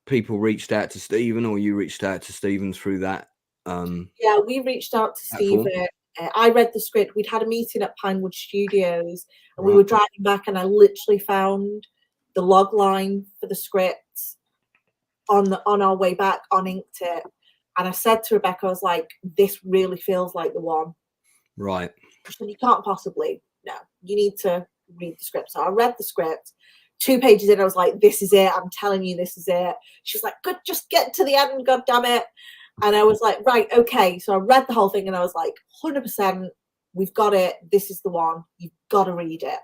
people reached out to Stephen, or you reached out to Stephen through that. Yeah, we reached out to Stephen. I read the script. We'd had a meeting at Pinewood Studios, and we were driving back, and I literally found the log line for the script on our way back, uninked it, and I said to Rebecca, I was like, "This really feels like the one." Right. She said, "You can't possibly. No, you need to read the script." So I read the script. 2 pages in, I was like, "This is it. I'm telling you, this is it." She was like, "Good, just get to the end, God damn it." And I was like, right, okay. So I read the whole thing and I was like, 100%, we've got it. This is the one. You've got to read it.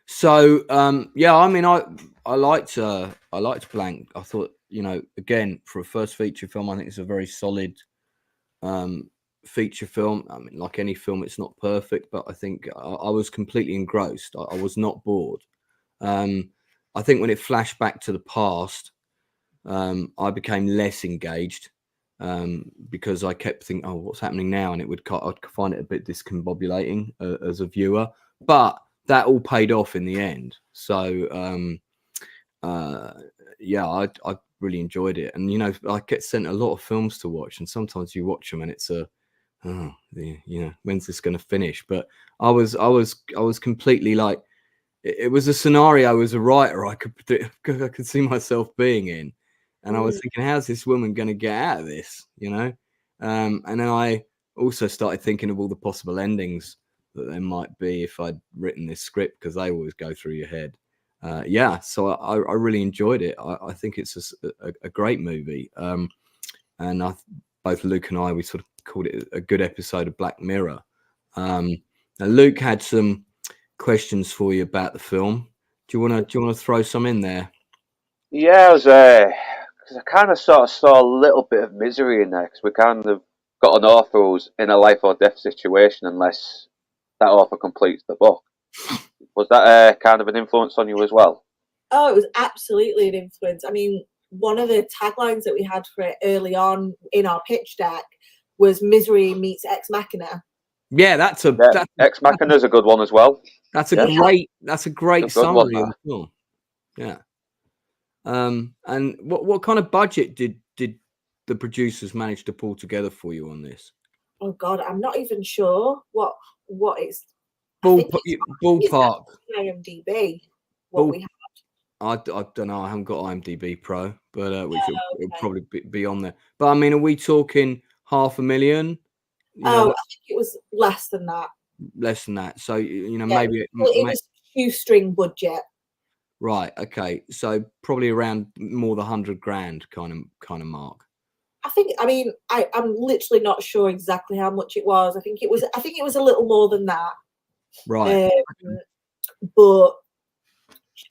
So, yeah, I mean, I liked Blank. I thought, again, for a first feature film, I think it's a very solid feature film. I mean, like any film, it's not perfect, but I think I was completely engrossed. I was not bored. I think when it flashed back to the past, I became less engaged. Because I kept thinking, oh, what's happening now? And I'd find it a bit discombobulating as a viewer, but that all paid off in the end. So, yeah, I really enjoyed it. And, I get sent a lot of films to watch, and sometimes you watch them and it's when's this going to finish? But I was completely like, it was a scenario as a writer I could see myself being in. And I was thinking, how's this woman going to get out of this, And then I also started thinking of all the possible endings that there might be if I'd written this script, because they always go through your head. So I really enjoyed it. I think it's a great movie. And both Luke and I, we sort of called it a good episode of Black Mirror. Now Luke had some questions for you about the film. Do you want to throw some in there? Yeah, because I kind of sort of saw a little bit of misery in there, because we kind of got an author who's in a life or death situation unless that author completes the book. Was that kind of an influence on you as well? Oh, it was absolutely an influence. I mean, one of the taglines that we had for it early on in our pitch deck was "Misery meets Ex Machina." Yeah, Ex Machina's a good one as well. That's a great summary of the film. Yeah. And what kind of budget did the producers manage to pull together for you on this? Oh God, I'm not even sure what it's ballpark. IMDb. What we have. I don't know. I haven't got IMDb Pro, but which will probably be on there. But I mean, are we talking $500,000? I think it was less than that. Less than that. So maybe it was shoestring budget. Right. Okay. So probably around more the $100,000 kind of mark. I mean, I'm literally not sure exactly how much it was. I think it was a little more than that. Right. But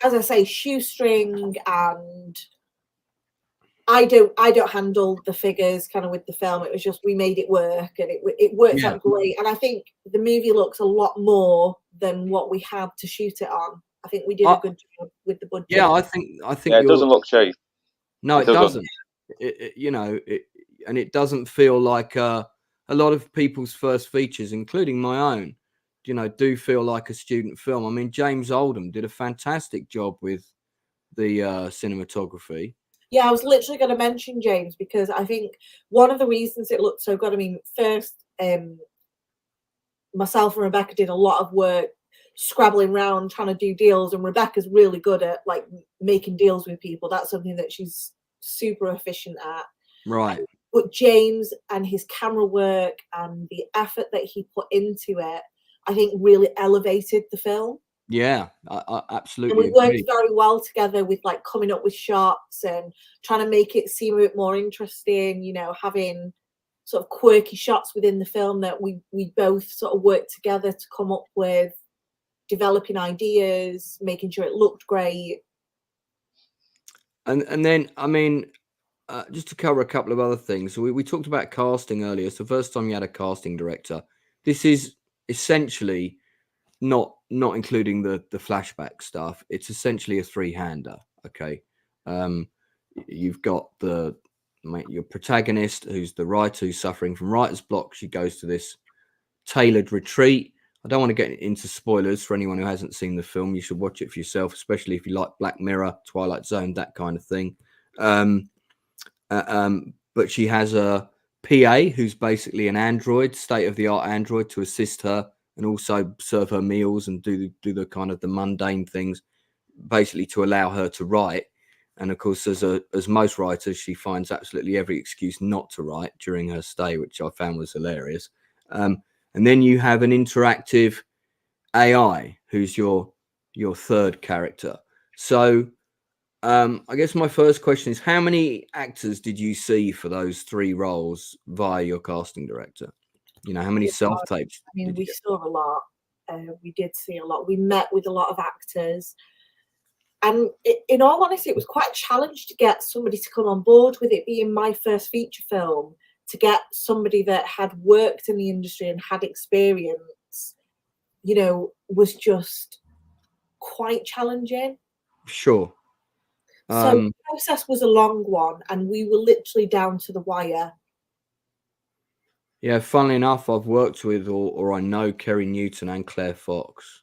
as I say, shoestring, and I don't handle the figures kind of with the film. It was just, we made it work, and it worked out great. And I think the movie looks a lot more than what we had to shoot it on. I think we did a good job with the budget. Yeah, I think it doesn't look cheap. No, it doesn't. And it doesn't feel like a lot of people's first features, including my own, do feel like a student film. I mean, James Oldham did a fantastic job with the cinematography. Yeah, I was literally going to mention James, because I think one of the reasons it looked so good, I mean, first, myself and Rebecca did a lot of work scrabbling around trying to do deals, and Rebecca's really good at like making deals with people. That's something that she's super efficient at. Right. But James and his camera work and the effort that he put into it, I think really elevated the film. Yeah, I absolutely. And we worked very well together with like coming up with shots and trying to make it seem a bit more interesting, having sort of quirky shots within the film that we both sort of worked together to come up with, developing ideas, making sure it looked great. And then, I mean, just to cover a couple of other things. So we talked about casting earlier. So first time you had a casting director, this is essentially not including the flashback stuff. It's essentially a three-hander. Okay, you've got your protagonist, who's the writer, who's suffering from writer's block. She goes to this tailored retreat. I don't want to get into spoilers for anyone who hasn't seen the film. You should watch it for yourself, especially if you like Black Mirror, Twilight Zone, that kind of thing. But she has a PA who's basically an android, state-of-the-art android, to assist her and also serve her meals and do the kind of the mundane things, basically to allow her to write. And of course, as most writers, she finds absolutely every excuse not to write during her stay, which I found was hilarious. And then you have an interactive AI who's your third character. So I guess my first question is, how many actors did you see for those three roles via your casting director? You know, how many self-tapes? I mean, we saw a lot. We did see a lot. We met with a lot of actors. And in all honesty, it was quite a challenge to get somebody to come on board, with it being my first feature film, to get somebody that had worked in the industry and had experience, you know, was just quite challenging. Sure. So the process was a long one, and we were literally down to the wire. Yeah, funnily enough, I've worked with or I know Kerry Newton and Claire Fox.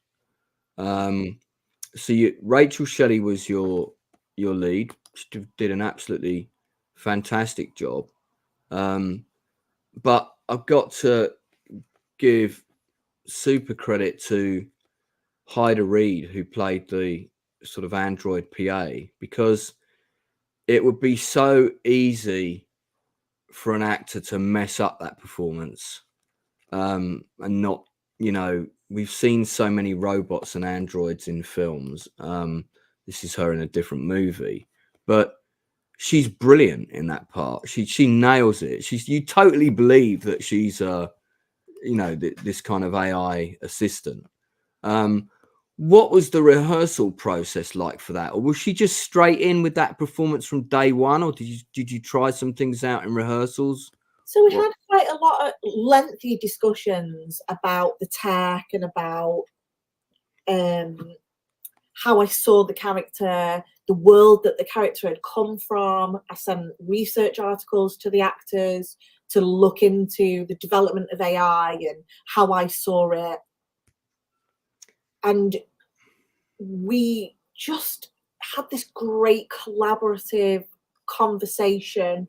So Rachel Shelley was your lead. She did an absolutely fantastic job. But I've got to give super credit to Hyder Reed, who played the sort of android PA, because it would be so easy for an actor to mess up that performance, and not, you know, we've seen so many robots and androids in films. This is her in a different movie, but she's brilliant in that part. She nails it. You totally believe that she's you know, this kind of AI assistant. What was the rehearsal process like for that? Or was she just straight in with that performance from day one? Or did you try some things out in rehearsals? So we had quite a lot of lengthy discussions about the tech and about how I saw the character, the world that the character had come from. I sent research articles to the actors to look into the development of AI and how I saw it. And we just had this great collaborative conversation.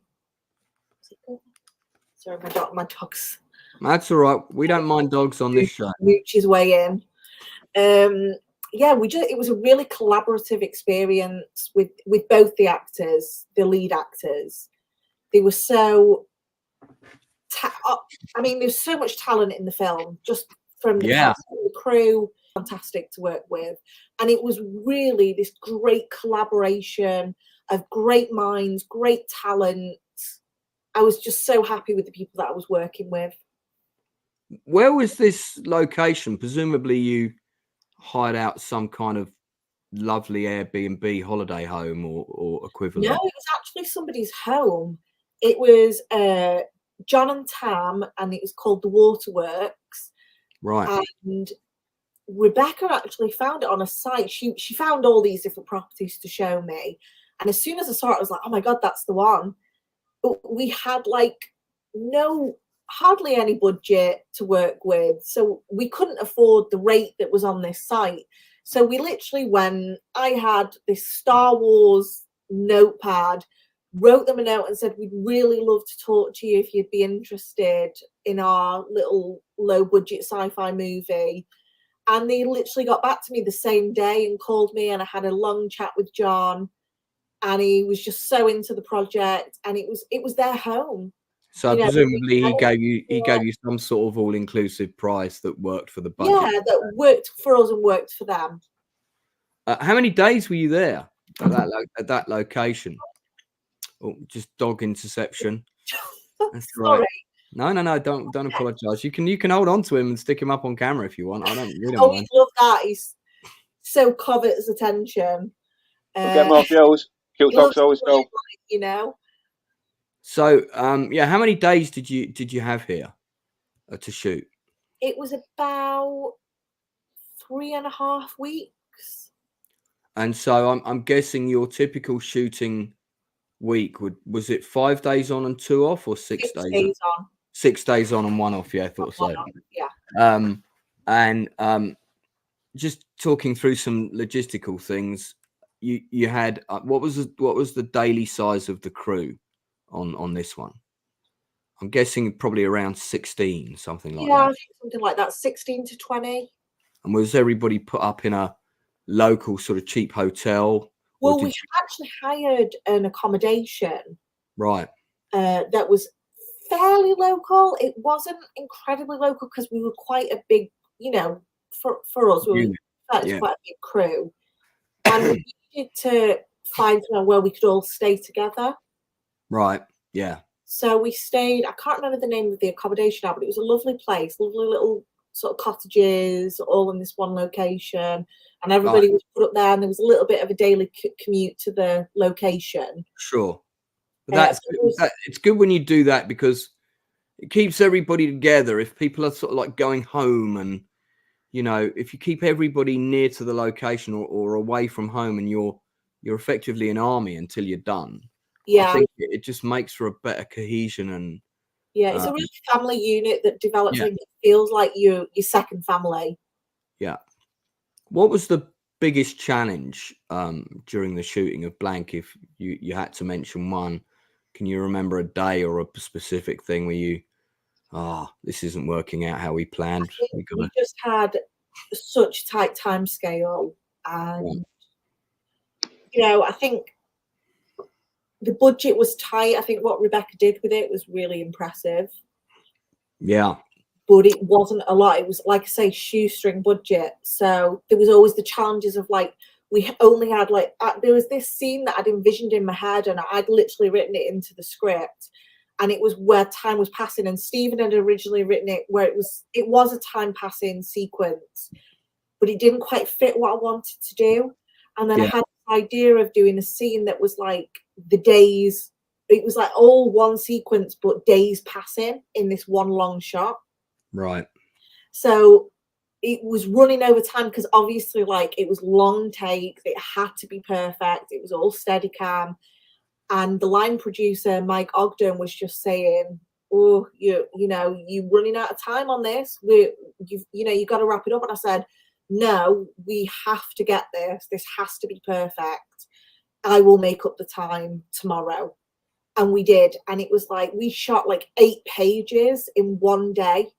Sorry, my dog's. That's all right. We don't mind dogs on this show. Mooch his way in. Yeah, it was a really collaborative experience with both the actors, the lead actors. They were so. I mean, there's so much talent in the film, just from the cast and the crew. Fantastic to work with, and it was really this great collaboration of great minds, great talent. I was just so happy with the people that I was working with. Where was this location? Presumably you hired out some kind of lovely Airbnb holiday home or equivalent. No, it was actually somebody's home. It was John and Tam, and it was called the Waterworks. Right. And Rebecca actually found it on a site. She found all these different properties to show me, and as soon as I saw it, I was like, oh my god, that's the one. But we had like hardly any budget to work with, so we couldn't afford the rate that was on this site. So we literally went, I had this Star Wars notepad, wrote them a note and said, we'd really love to talk to you if you'd be interested in our little low budget sci-fi movie. And they literally got back to me the same day and called me, and I had a long chat with John, and he was just so into the project, and it was their home. So presumably he gave you some sort of all-inclusive price that worked for the budget. Yeah, that worked for us and worked for them. How many days were you there at that location? Oh, just dog interception. That's right. No, don't apologise. You can hold on to him and stick him up on camera if you want. We don't mind. Love that. He's so covets attention. Get more views. Cute dogs always go. You know. So how many days did you have here to shoot? It was about 3.5 weeks. And so I'm guessing your typical shooting week was it 5 days on and 2 off, or 6 6 days? days on. 6 days on and 1 off. Yeah, I thought so. Yeah. And just talking through some logistical things, you had what was the daily size of the crew on this one? I'm guessing probably around 16, something like that. Yeah, I think something like that, 16 to 20. And was everybody put up in a local sort of cheap hotel? Well, we actually hired an accommodation. Right. That was fairly local. It wasn't incredibly local because we were quite a big, for us, we were quite a big crew. And we needed to find somewhere where we could all stay together. Right, yeah. So we stayed, I can't remember the name of the accommodation now, but it was a lovely place, lovely little sort of cottages, all in this one location. And everybody was put up there, and there was a little bit of a daily commute to the location. Sure. But it's good when you do that, because it keeps everybody together. If people are sort of like going home, and if you keep everybody near to the location or away from home, and you're effectively an army until you're done. Yeah, I think it just makes for a better cohesion. And it's a really family unit that develops, and it feels like your second family. Yeah. What was the biggest challenge during the shooting of Blank? If you had to mention one, can you remember a day or a specific thing where you, this isn't working out how we planned? We just had such tight time scale, and I think the budget was tight. I think what Rebecca did with it was really impressive. Yeah. But it wasn't a lot. It was, like I say, shoestring budget. So there was always the challenges of, like, we only had, like, there was this scene that I'd envisioned in my head, and I'd literally written it into the script. And it was where time was passing. And Stephen had originally written it where it was a time passing sequence, but it didn't quite fit what I wanted to do. And then I had this idea of doing a scene that was like the days. It was like all one sequence, but days passing in this one long shot. Right. So it was running over time, because obviously, like, it was long takes. It had to be perfect. It was all Steadicam. And the line producer, Mike Ogden, was just saying, "Oh, you running out of time on this. You got to wrap it up." And I said, "No, we have to get this. This has to be perfect. I will make up the time tomorrow." And we did. And it was like, we shot like 8 pages in one day.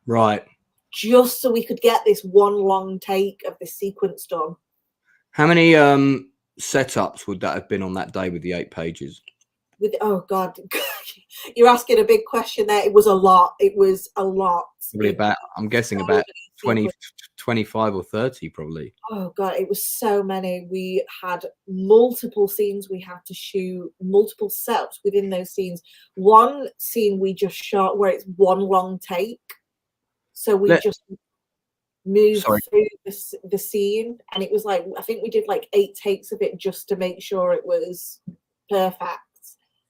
Right. Just so we could get this one long take of the sequence done. How many setups would that have been on that day with the 8 pages? Oh God, you're asking a big question there. It was a lot. Probably about, I'm guessing about 20, 25 or 30 probably. Oh God, it was so many. We had multiple scenes we had to shoot, multiple setups within those scenes. One scene we just shot where it's one long take. So we just moved through the scene, and it was like, I think we did like 8 takes of it just to make sure it was perfect.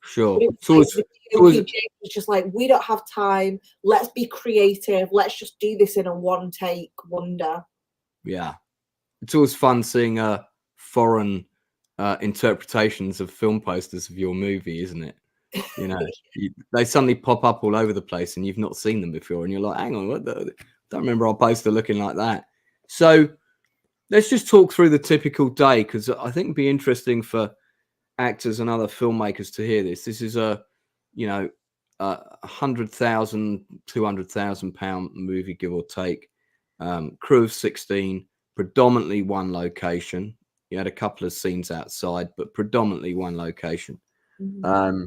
Sure. It was just like, we don't have time. Let's be creative. Let's just do this in a one take wonder. Yeah. It's always fun seeing foreign interpretations of film posters of your movie, isn't it? They suddenly pop up all over the place, and you've not seen them before, and you're like, hang on, don't remember our poster looking like that. So let's just talk through the typical day, because I think it'd be interesting for actors and other filmmakers to hear this. This is a £100,000, £200,000 movie, give or take. Crew of 16, predominantly one location. You had a couple of scenes outside, but predominantly one location. Mm-hmm.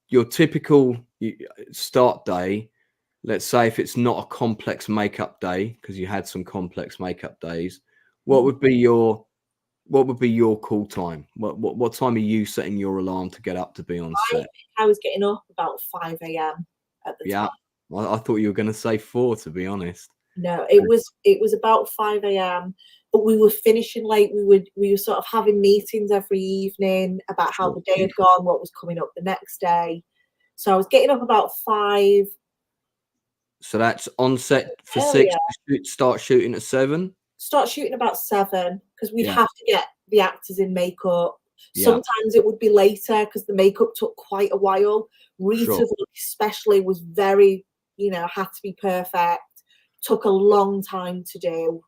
Your typical start day, let's say if it's not a complex makeup day, because you had some complex makeup days, what would be your call time? What time are you setting your alarm to get up to be on set? I was getting up about 5 a.m. at the time. I thought you were going to say 4, to be honest. No, it was about 5 a.m. But we were finishing late. We were sort of having meetings every evening about how the day had gone, what was coming up the next day. So I was getting up about 5. So that's on set for Earlier. 6, start shooting at 7. Start shooting about 7 because we'd Yeah. have to get the actors in makeup. Yeah. Sometimes it would be later because the makeup took quite a while. Rita's Sure. look especially was very, had to be perfect. Took a long time to do.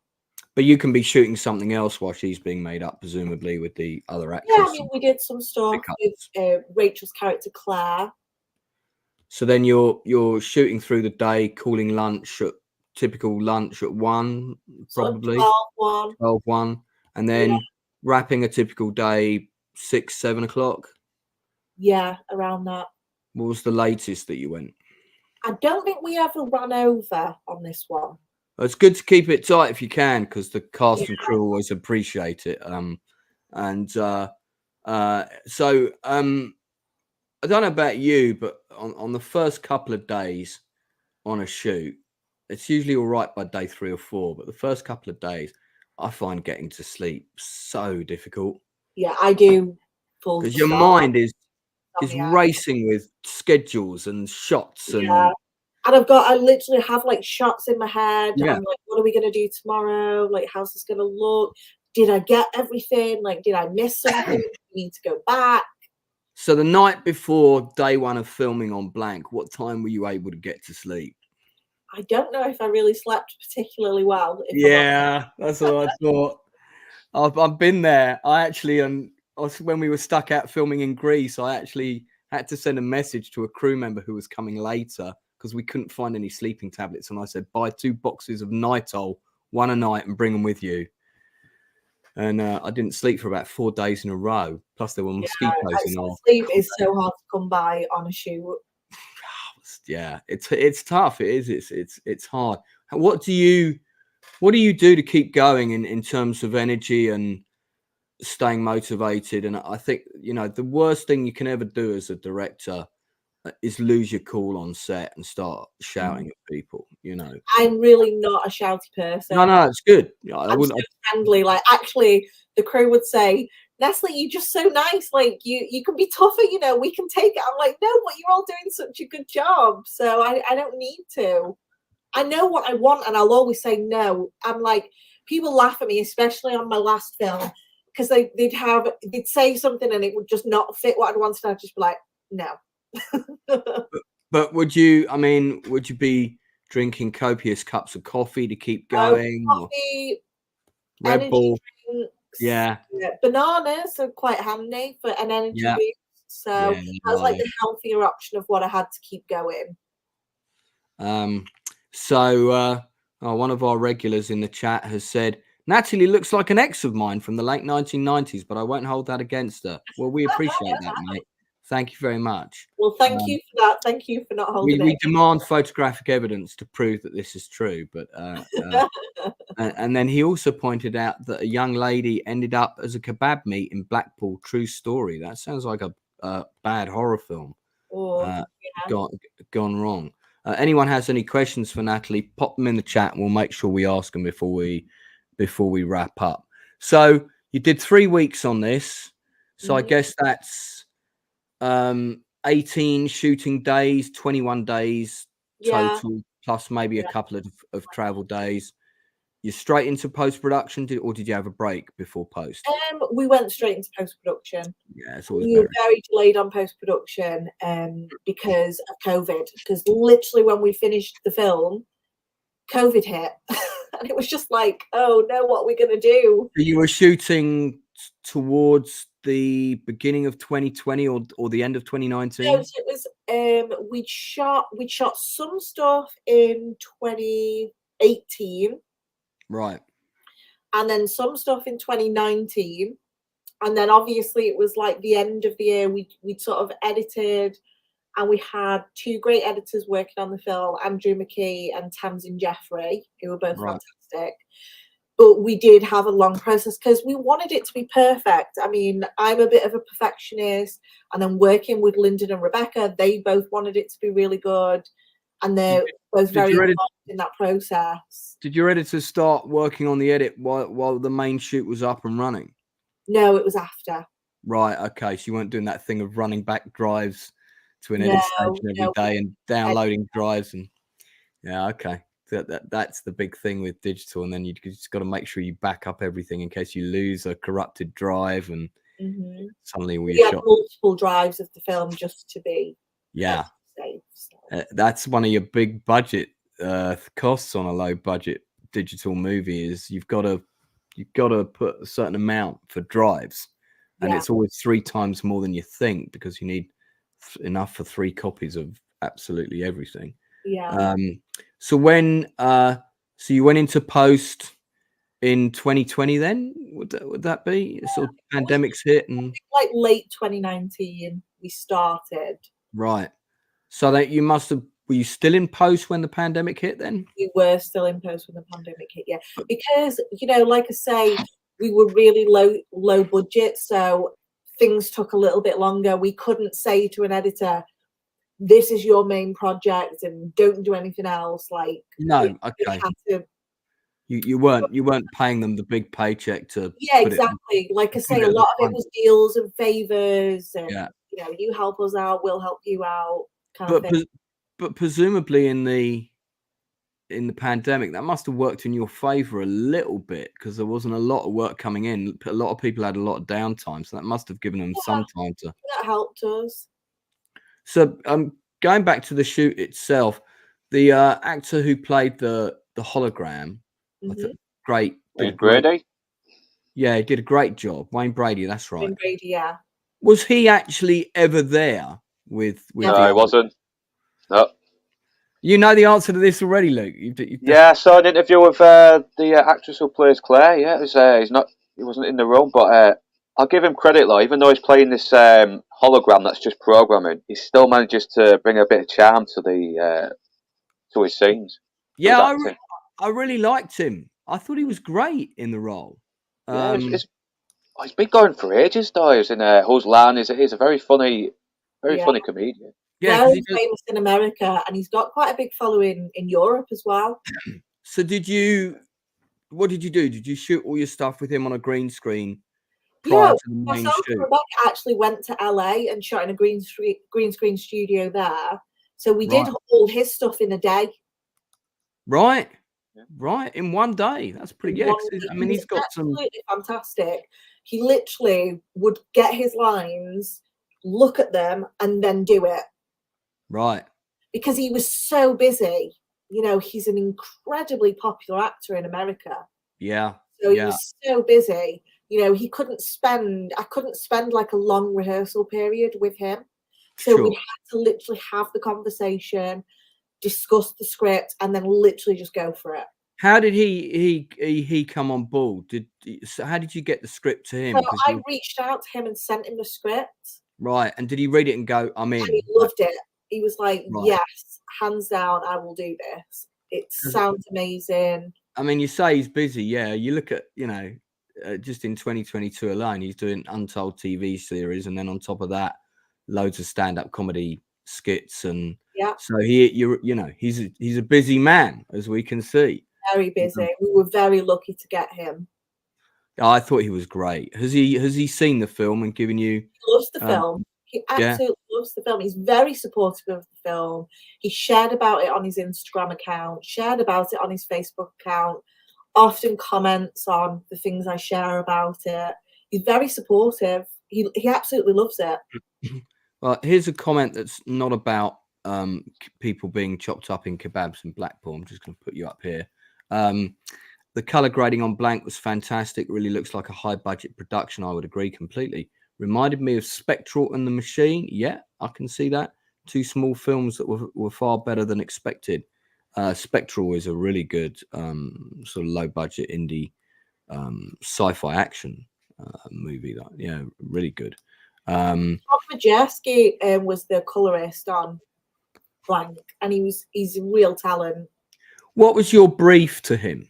But you can be shooting something else while she's being made up, presumably, with the other actors. Yeah, I mean, we did some stuff with Rachel's character Claire. So then you're shooting through the day, calling lunch at typical lunch at 1, probably 12-1, and then wrapping a typical day 6-7 o'clock. Yeah, around that. What was the latest that you went? I don't think we ever ran over on this one. Well, it's good to keep it tight if you can, because the cast and crew always appreciate it. So I don't know about you, but on the first couple of days on a shoot, it's usually all right by day 3 or 4, but the first couple of days, I find getting to sleep so difficult. Yeah, I do. Because your mind is racing with schedules and shots and and I literally have like shots in my head. Yeah. I'm like, what are we gonna do tomorrow? Like, how's this gonna look? Did I get everything? Like, did I miss something? Do we need to go back? So the night before day 1 of filming on blank, what time were you able to get to sleep? I don't know if I really slept particularly well. Yeah, that's what I thought. I've been there. I actually, when we were stuck out filming in Greece, I actually had to send a message to a crew member who was coming later because we couldn't find any sleeping tablets. And I said, buy 2 boxes of Nitol, 1 a night, and bring them with you. And I didn't sleep for about 4 days in a row. Plus, there were mosquitoes in our sleep is so hard to come by on a shoot. Yeah, it's tough. It is. It's hard. What do you do to keep going in terms of energy and staying motivated? And I think the worst thing you can ever do as a director is lose your cool on set and start shouting at people. I'm really not a shouty person. No, it's good. I'm so friendly. Like, actually, the crew would say, Natalie, you're just so nice. Like, you can be tougher, we can take it. I'm like, no, but you're all doing such a good job. So I don't need to. I know what I want, and I'll always say no. I'm like, people laugh at me, especially on my last film, because they'd say something and it would just not fit what I'd wanted. I'd just be like, no. But would you be drinking copious cups of coffee to keep going? Coffee, Red Bull. Drinks, yeah. Bananas are quite handy for an energy boost. So that's like the healthier option of what I had to keep going. One of our regulars in the chat has said, Natalie looks like an ex of mine from the late 1990s, but I won't hold that against her. Well, we appreciate that, mate. Thank you very much. Well, thank you for that. Thank you for not holding it. We demand photographic evidence to prove that this is true. But and then he also pointed out that a young lady ended up as a kebab meat in Blackpool. True story. That sounds like a bad horror film gone wrong. Anyone has any questions for Natalie, pop them in the chat and we'll make sure we ask them before we wrap up. So you did 3 weeks on this. So I guess that's 18 shooting days, 21 days total, plus maybe a couple of travel days. You're straight into post-production, or did you have a break before post? We went straight into post-production. Yeah, it's always we were very delayed on post-production because of COVID. Because literally when we finished the film, COVID hit. And it was just like, oh no, what are we going to do? You were shooting towards the beginning of 2020 or the end of 2019? No, it was we'd shot some stuff in 2018. Right. And then some stuff in 2019. And then obviously it was like the end of the year. We'd sort of edited, and we had 2 great editors working on the film, Andrew McKee and Tamsin Jeffrey, who were both fantastic. But we did have a long process because we wanted it to be perfect. I mean, I'm a bit of a perfectionist, and then working with Lyndon and Rebecca, they both wanted it to be really good. And they're both very involved in that process. Did your editors start working on the edit while the main shoot was up and running? No, it was after. Right, okay. So you weren't doing that thing of running back drives to an edit station every day and downloading drives. And Yeah, okay. That's the big thing with digital, and then you just got to make sure you back up everything in case you lose a corrupted drive, and suddenly we had multiple drives of the film just to be safe. So. That's one of your big budget costs on a low budget digital movie is you've got to put a certain amount for drives, and it's always 3 times more than you think because you need enough for 3 copies of absolutely everything. So when so you went into post in 2020 then would that be sort of pandemics hit and like late 2019 we started, right? So that you must have, were you still in post when the pandemic hit then? We were still in post when the pandemic hit, because like I say, we were really low budget, so things took a little bit longer. We couldn't say to an editor, this is your main project and don't do anything else. Like, no, okay. You weren't paying them the big paycheck to exactly. Like I say, a lot of it was deals and favors, and you help us out, we'll help you out, kind of thing. But presumably in the pandemic, that must have worked in your favor a little bit because there wasn't a lot of work coming in. A lot of people had a lot of downtime, so that must have given them some time to. That helped us. So, going back to the shoot itself, the actor who played the hologram, great, Wayne Brady. Yeah, he did a great job. Wayne Brady, that's right. Wayne Brady, yeah. Was he actually ever there with? No, he wasn't. No. You know the answer to this already, Luke. I saw an interview with the actress who plays Claire. Yeah, he wasn't in the room, but I'll give him credit though. Even though he's playing this hologram that's just programming, he still manages to bring a bit of charm to his scenes. Yeah, I really liked him. I thought he was great in the role. He's been going for ages though. He was in Whose Line Is It? He's a very funny comedian. Yeah, he's famous in America, and he's got quite a big following in Europe as well. So what did you do? Did you shoot all your stuff with him on a green screen prior to the main shoot? Rebecca actually went to LA and shot in a green screen studio there. So we did all his stuff in a day. Right. In one day. That's pretty good. I mean, he's got absolutely fantastic. He literally would get his lines, look at them, and then do it. Right. Because he was so busy. He's an incredibly popular actor in America. Yeah. So he was so busy. I couldn't spend like a long rehearsal period with him. So we had to literally have the conversation, discuss the script, and then literally just go for it. How did he come on board? How did you get the script to him? So I reached out to him and sent him the script. Right. And did he read it and go, I'm in? And he loved it. He was like, yes, hands down, I will do this. It sounds amazing. I mean, you say he's busy. Yeah. You look at, just in 2022 alone, he's doing Untold TV series. And then on top of that, loads of stand-up comedy skits. And so he's a busy man, as we can see. Very busy. We were very lucky to get him. I thought he was great. Has he seen the film and given you? He loves the film. He absolutely loves the film. He's very supportive of the film. He shared about it on his Instagram account, shared about it on his Facebook account, often comments on the things I share about it. He's very supportive. He absolutely loves it. Well, here's a comment that's not about people being chopped up in kebabs in Blackpool. I'm just going to put you up here. The color grading on Blank was fantastic. Really looks like a high budget production. I would agree completely. Reminded me of Spectral and The Machine. Yeah, I can see that. 2 small films that were far better than expected. Spectral is a really good sort of low budget indie sci-fi action movie. Really good. Tom Majeski was the colorist on Blank, and he's a real talent. What was your brief to him?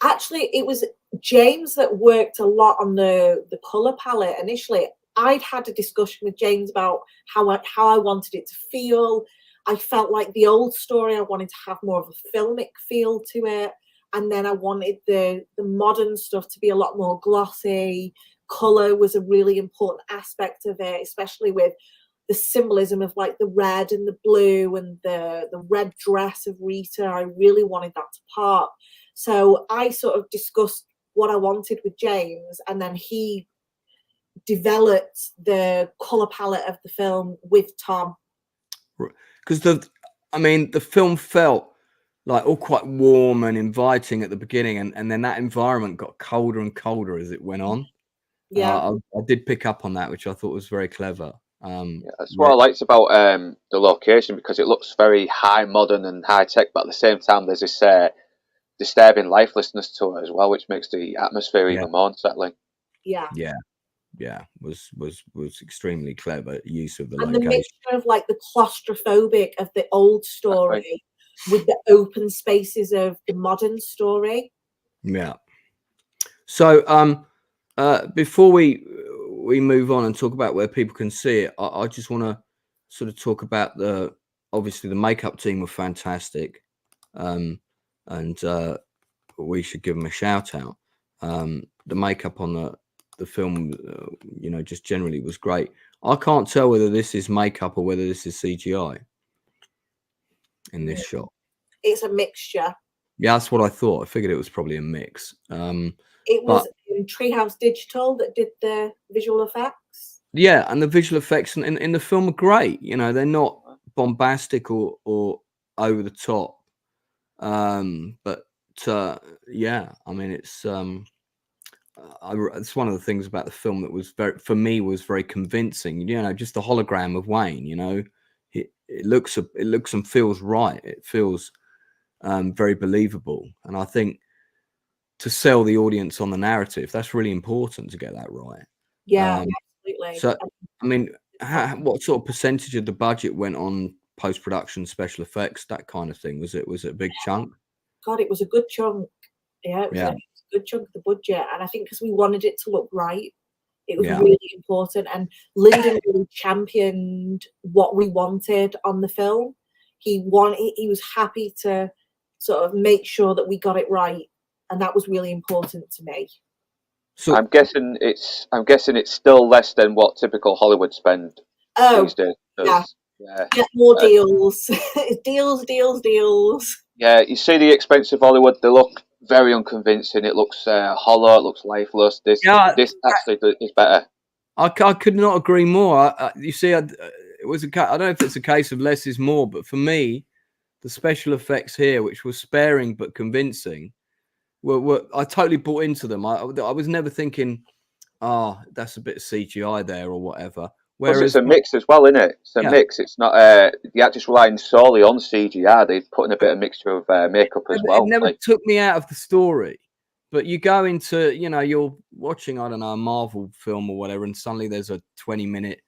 Actually, it was James that worked a lot on the color palette initially. I'd had a discussion with James about how I wanted it to feel. I felt like the old story, I wanted to have more of a filmic feel to it. And then I wanted the modern stuff to be a lot more glossy. Color was a really important aspect of it, especially with the symbolism of like the red and the blue and the red dress of Rita. I really wanted that to part. So I sort of discussed what I wanted with James, and then he developed the color palette of the film with Tom. Because the film felt like all quite warm and inviting at the beginning, and then that environment got colder and colder as it went on. Yeah, I did pick up on that, which I thought was very clever. That's what I liked about the location, because it looks very high modern and high tech, but at the same time there's this disturbing lifelessness to it as well, which makes the atmosphere even more unsettling. Yeah, was extremely clever use of the and location. the mixture of like the claustrophobic of the old story with the open spaces of the modern story. Yeah. So before we move on and talk about where people can see it, I just want to sort of talk about obviously the makeup team were fantastic, and we should give them a shout out. The makeup on the film, just generally was great. I can't tell whether this is makeup or whether this is CGI in this shot. It's a mixture. Yeah, that's what I thought. I figured it was probably a mix. It was Treehouse Digital that did the visual effects. Yeah, and the visual effects in the film are great. They're not bombastic or over the top. But yeah, I mean, it's one of the things about the film that was was very convincing. Just the hologram of Wayne. It looks and feels right. It feels very believable, and I think to sell the audience on the narrative, that's really important to get that right. Yeah, absolutely. So, I mean, what sort of percentage of the budget went on post-production, special effects, that kind of thing? Was it a big chunk? God, it was a good chunk. Yeah, it was a good chunk of the budget, and I think because we wanted it to look right, it was really important. And Lyndon really championed what we wanted on the film. He was happy to sort of make sure that we got it right, and that was really important to me. So I'm guessing it's still less than what typical Hollywood spend these days. Get more deals. deals. Yeah, you see the expensive Hollywood, they look very unconvincing. It looks hollow, it looks lifeless. This actually is better. I could not agree more. You see, it was I don't know if it's a case of less is more, but for me, the special effects here, which were sparing but convincing, I totally bought into them. I was never thinking, that's a bit of CGI there or whatever. Whereas it's a mix as well, isn't it? It's a mix. It's not the actors relying solely on CGI. They put in a bit of mixture of makeup as well. It never took me out of the story. But you go into, you're watching, I don't know, a Marvel film or whatever, and suddenly there's a 20-minute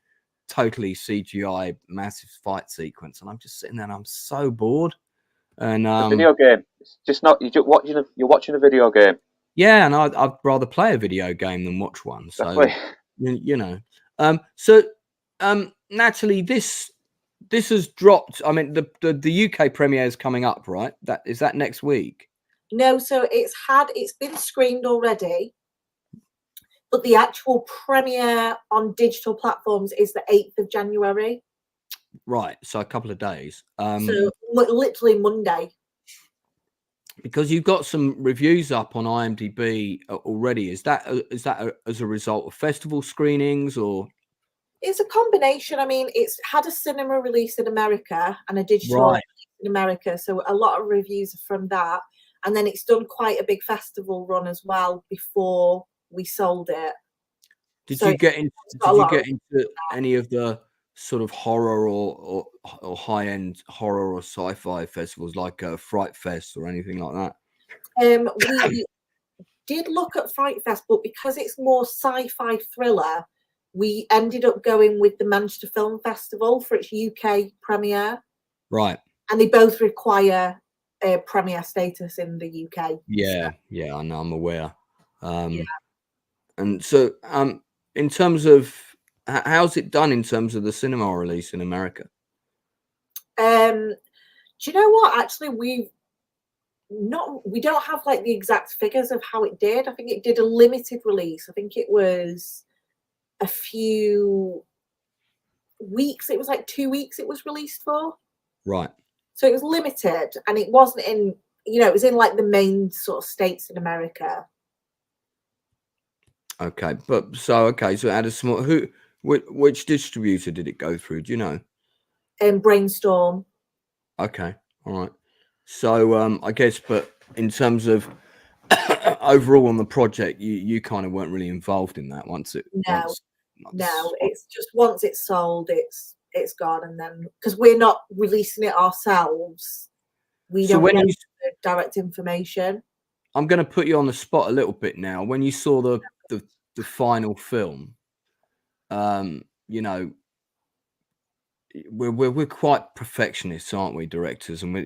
totally CGI massive fight sequence, and I'm just sitting there and I'm so bored. And a video game. It's just not you're watching a video game. Yeah, and I'd rather play a video game than watch one. So Natalie, this has dropped. I mean, the UK premiere is coming up, right? Is that next week? No, so it's been screened already, but the actual premiere on digital platforms is the 8th of January. Right, so a couple of days. So literally Monday. Because you've got some reviews up on IMDb already. Is that as a result of festival screenings, or? It's a combination. I mean, it's had a cinema release in America and a digital release in America, so a lot of reviews are from that. And then it's done quite a big festival run as well before we sold it. Did you get into any of the sort of horror or high-end horror or sci-fi festivals like Fright Fest or anything like that? We did look at Fright Fest, but because it's more sci-fi thriller, we ended up going with the Manchester Film Festival for its UK premiere. Right. And they both require premiere status in the UK. Yeah, I know, I'm aware. And so in terms of how's it done in terms of the cinema release in America? Do you know what? Actually, we don't have like the exact figures of how it did. I think it did a limited release. I think it was a few weeks. It was like 2 weeks it was released for. Right. So it was limited, and it wasn't in, it was in like the main sort of states in America. Okay, so it had a small. Which distributor did it go through? Do you know? Brainstorm. Okay, all right. So I guess, but in terms of overall on the project, you kind of weren't really involved in that once it. No, it's just once it's sold, it's gone, and then because we're not releasing it ourselves, we don't get the direct information. I'm going to put you on the spot a little bit now. When you saw the final film, we're quite perfectionists, aren't we, directors? And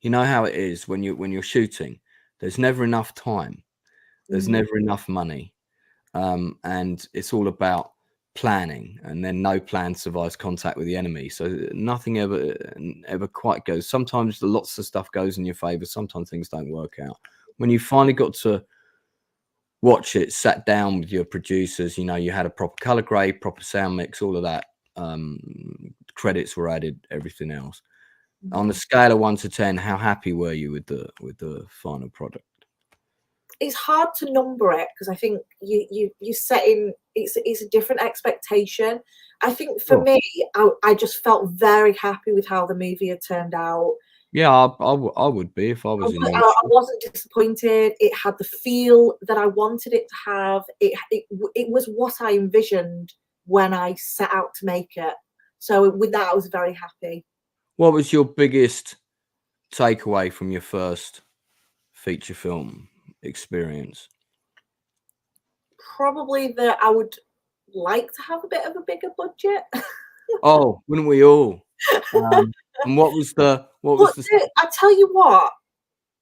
you know how it is when you're shooting. There's never enough time. There's never enough money, and it's all about planning. And then no plan survives contact with the enemy. So nothing ever quite goes. Sometimes lots of stuff goes in your favor. Sometimes things don't work out. When you finally got to watch it, sat down with your producers, you had a proper color grade, proper sound mix, all of that. Credits were added, everything else. On the scale of 1 to 10, how happy were you with the final product? It's hard to number it because I think you set in it's a different expectation. I think for me, I just felt very happy with how the movie had turned out. Yeah, I would be if I was in. I wasn't disappointed. It had the feel that I wanted it to have. It was what I envisioned when I set out to make it. So with that, I was very happy. What was your biggest takeaway from your first feature film experience? Probably that I would like to have a bit of a bigger budget. Oh, wouldn't we all? And what was the? I tell you what,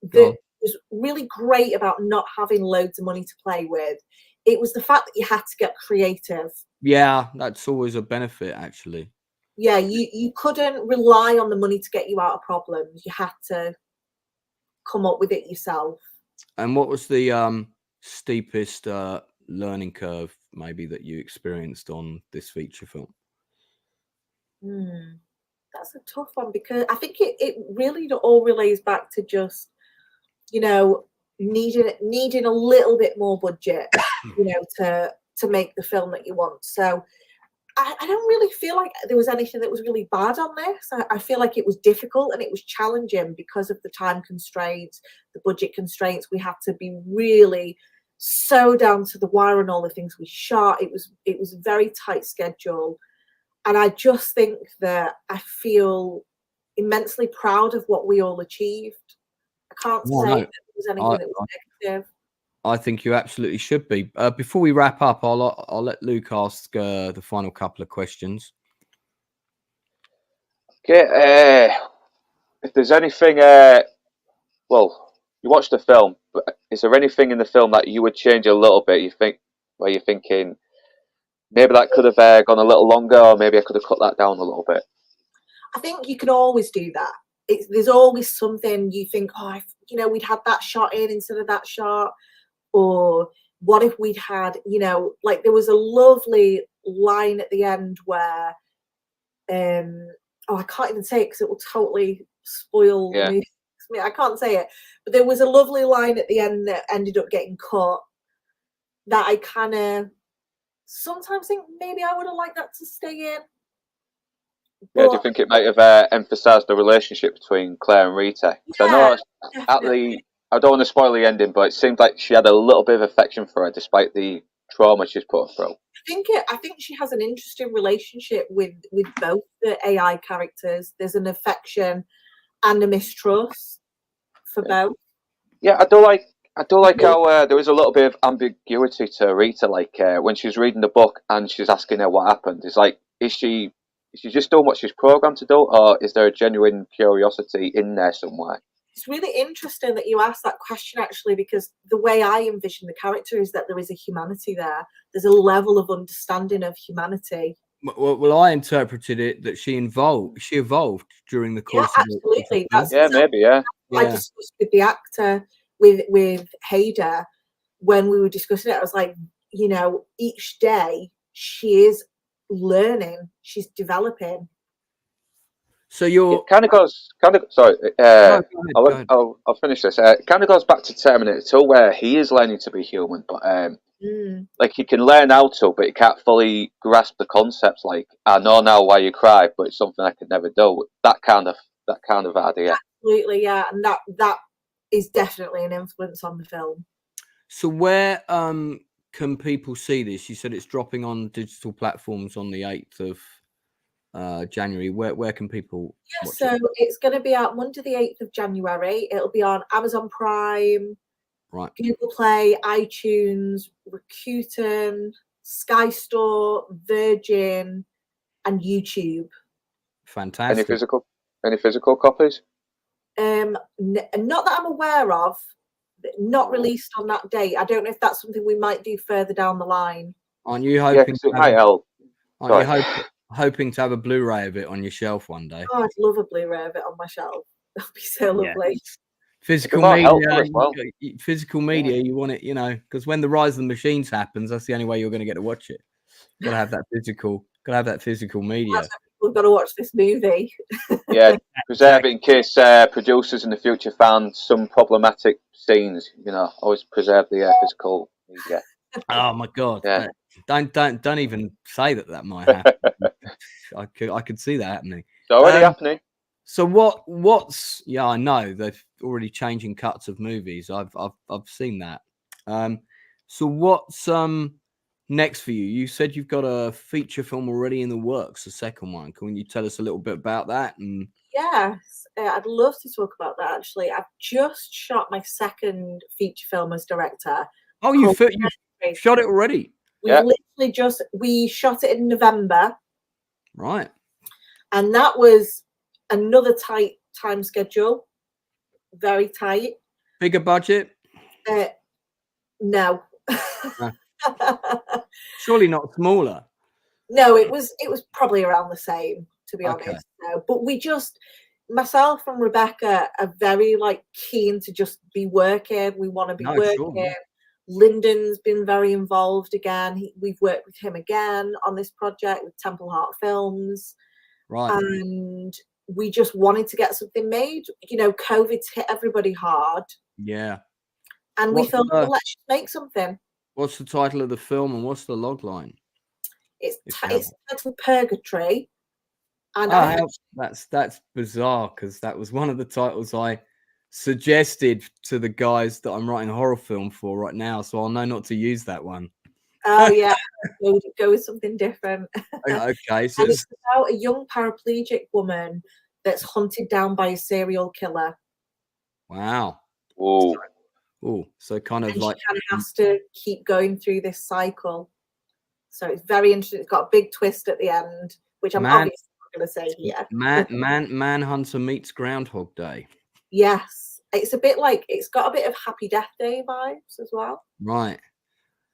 that was really great about not having loads of money to play with. It was the fact that you had to get creative. Yeah, that's always a benefit, actually. Yeah, you couldn't rely on the money to get you out of problems. You had to come up with it yourself. And what was the steepest learning curve, maybe, that you experienced on this feature film? That's a tough one because I think it really all relates back to just, needing a little bit more budget, to make the film that you want. So I don't really feel like there was anything that was really bad on this. I feel like it was difficult and it was challenging because of the time constraints, the budget constraints. We had to be really so down to the wire on all the things we shot. It was a very tight schedule. And I just think that I feel immensely proud of what we all achieved. I can't say that there was anything that was negative. I think you absolutely should be. Before we wrap up, I'll let Luke ask the final couple of questions. Okay. If there's anything, well, you watched the film, but is there anything in the film that you would change a little bit? Where you're thinking maybe that could have gone a little longer, or maybe I could have cut that down a little bit? I think you can always do that. There's always something you think, we'd had that shot in instead of that shot. Or what if we'd had, like there was a lovely line at the end where, I can't even say it because it will totally spoil me. I can't say it, but there was a lovely line at the end that ended up getting cut that I kind of sometimes think maybe I would have liked that to stay in. Yeah, do you think it might have emphasised the relationship between Claire and Rita? Yeah, I know I don't want to spoil the ending, but it seemed like she had a little bit of affection for her despite the trauma she's put her through. I think she has an interesting relationship with both the AI characters. There's an affection and a mistrust for both. Yeah, I do like how there was a little bit of ambiguity to Rita, like when she was reading the book and she's asking her what happened. It's like, is she just doing what she's programmed to do, or is there a genuine curiosity in there somewhere? It's really interesting that you asked that question, actually, because the way I envision the character is that there is a humanity there. There's a level of understanding of humanity. Well, I interpreted it that she evolved during the course of absolutely. Maybe. I discussed with the actor, with Hader, when we were discussing it. I was like, each day she is learning. She's developing. So you're It kind of goes. Sorry, no, go ahead. I'll finish this. It kind of goes back to Terminator 2, where he is learning to be human, but like he can learn how to, but he can't fully grasp the concepts. Like, I know now why you cry, but it's something I could never do. That kind of idea. Absolutely, yeah, and that is definitely an influence on the film. So where can people see this? You said it's dropping on digital platforms on the 8th of January. Where can people watch so it? it's going to be out Monday the 8th of January. It'll be on Amazon Prime, Right, Google Play, iTunes, Rakuten, Sky Store, Virgin, and YouTube. fantastic. Any physical copies? Not that I'm aware of. Not released on that date. I don't know if that's something we might do further down the line. Aren't you Yeah, hoping? 'cause it might help. Aren't you hoping to have a Blu-ray of it on your shelf one day? Oh, I'd love a Blu-ray of it on my shelf. That'd be so lovely. Physical might help media, as well. physical media. You want it, because when the rise of the machines happens, that's the only way you're going to get to watch it. Got to have that physical. Got to have that physical media. We've got to watch this movie. Yeah, preserve it in case producers in the future found some problematic scenes. Always preserve the physical media. Oh my God! Yeah. Don't even say that might happen. I could see that happening. It's already happening. So what's I know they're already changing cuts of movies. I've seen that. So what's next for you? You said you've got a feature film already in the works, the second one. Can you tell us a little bit about that? Yes, I'd love to talk about that. Actually, I've just shot my second feature film as director. Oh, you shot it already? We shot it in November. Right. And that was another tight time schedule. Very tight. Bigger budget? No. Surely not smaller. No, it was probably around the same, to be honest. No, but myself and Rebecca are very keen to just be working. We want to be working. Sure. Lyndon's been very involved again. We've worked with him again on this project with Temple Heart Films. Right. And we just wanted to get something made. COVID's hit everybody hard. Yeah. And we thought, well, let's just make something. What's the title of the film and what's the log line? It's titled Purgatory. And that's bizarre, because that was one of the titles I suggested to the guys that I'm writing a horror film for right now, so I'll know not to use that one. Oh yeah, go with something different. Okay, so it's about a young paraplegic woman that's hunted down by a serial killer. Wow. Oh, so kind of she kind of has to keep going through this cycle. So it's very interesting. It's got a big twist at the end, which I'm obviously not going to say here. Manhunter meets Groundhog Day. Yes, it's it's got a bit of Happy Death Day vibes as well. Right.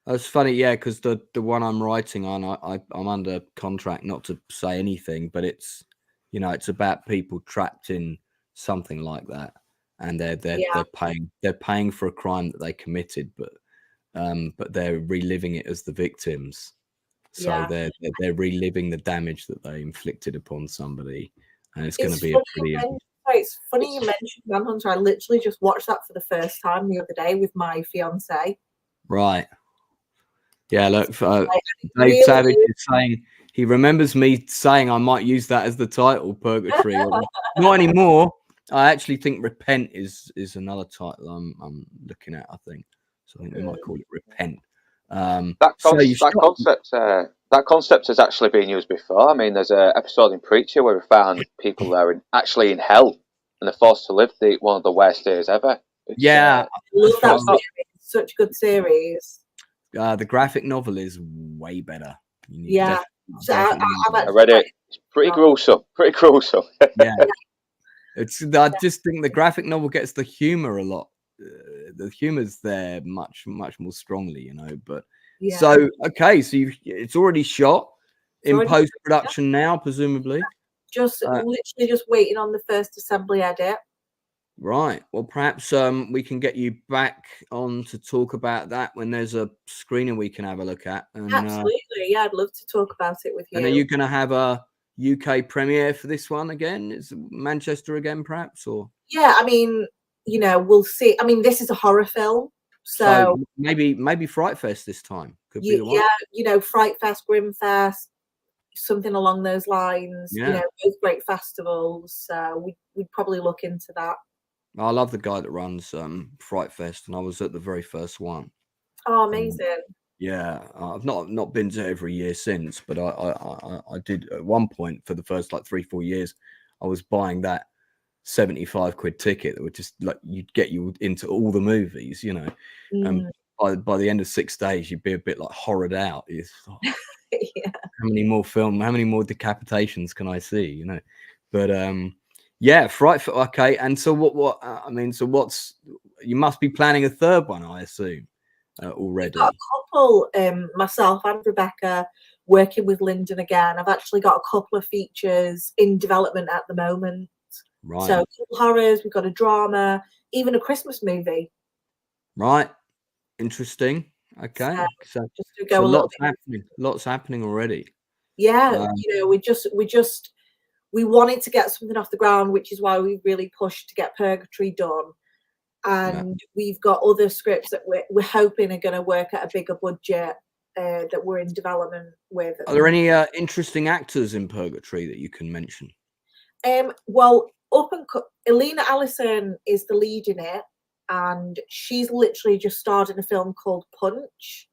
That's funny, yeah, because the one I'm writing on, I'm under contract not to say anything, but it's it's about people trapped in something like that, and they're paying for a crime that they committed, but they're reliving it as the victims. So they're reliving the damage that they inflicted upon somebody, and it's going to be a pretty. It's funny you mentioned Manhunter. I literally just watched that for the first time the other day with my fiance. Right. Yeah, look, Dave Savage is saying he remembers me saying I might use that as the title, Purgatory. Not anymore. I actually think Repent is another title I'm looking at, I think. So I think we might call it Repent. That concept has actually been used before. I mean, there's an episode in Preacher where we found people that are actually in hell and they're forced to live one of the worst days ever. I love that series. It's such a good series. The graphic novel is way better. Yeah. I read it. It's pretty gruesome. Yeah. I just think the graphic novel gets the humor a lot. The humor's there much more strongly, but so okay, so it's already shot in post-production now, presumably. Literally just waiting on the first assembly edit. Right. Well, perhaps we can get you back on to talk about that when there's a screening we can have a look at. And, Absolutely. Yeah, I'd love to talk about it with you. and are you going to have a UK premiere for this one again? Is it Manchester again, perhaps? Or yeah, I mean, you know, we'll see. I mean, this is a horror film, so maybe Fright Fest this time could be the one. yeah, you know, Fright Fest, Grimfest, something along those lines. Yeah. You know, both great festivals. So we'd probably look into that. I love the guy that runs Fright Fest, and I was at the very first one. Oh, amazing! Yeah, I've not been to every year since, but I did at one point for the first like 3-4 years. I was buying that 75 quid ticket that would just like you'd get you into all the movies, you know. By the end of 6 days, you'd be a bit like horrored out. You thought, Yeah. how many more decapitations can I see, you know? But yeah, Fright. Okay, and so what? I mean, so what's you must be planning a third one, I assume, already. I've got a couple, myself and Rebecca, working with Lyndon again. I've actually got a couple of features in development at the moment. Right. So horrors, we've got a drama, even a Christmas movie. Right. Interesting. Okay. So just to go a little bit. Lots happening already. Yeah, you know, we wanted to get something off the ground, which is why we really pushed to get Purgatory done. And we've got other scripts that we're hoping are going to work at a bigger budget that we're in development with. Are there any interesting actors in Purgatory that you can mention? Well, Elena Allison is the lead in it, and she's literally just starred in a film called Punch.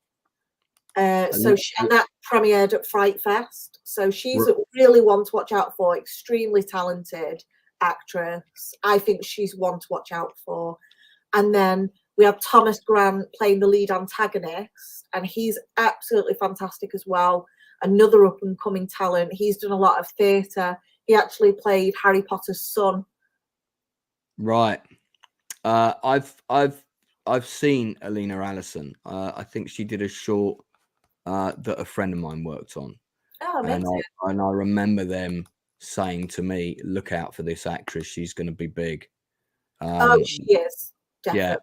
And that premiered at Fright Fest. So she's really one to watch out for. Extremely talented actress. I think she's one to watch out for. And then we have Thomas Grant playing the lead antagonist, and he's absolutely fantastic as well. Another up and coming talent. He's done a lot of theatre. He actually played Harry Potter's son. Right. I've seen Elena Allison. I think she did a short that a friend of mine worked on. Oh, amazing. And I remember them saying to me, "Look out for this actress. She's going to be big." She is. Definitely. Yeah,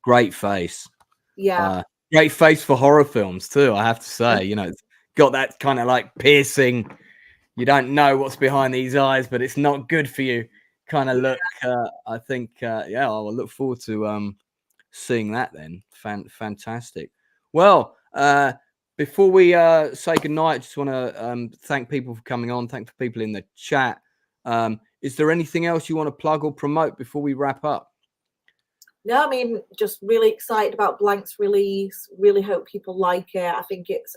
great face. Yeah, great face for horror films too. I have to say, you know, it's got that kind of like piercing. You don't know what's behind these eyes, but it's not good for you kind of look. I think, yeah, I'll look forward to seeing that then. Fantastic. Well, before we say goodnight, I just want to thank people for coming on. Thank the people in the chat. Is there anything else you want to plug or promote before we wrap up? No, I mean, just really excited about Blank's release. Really hope people like it.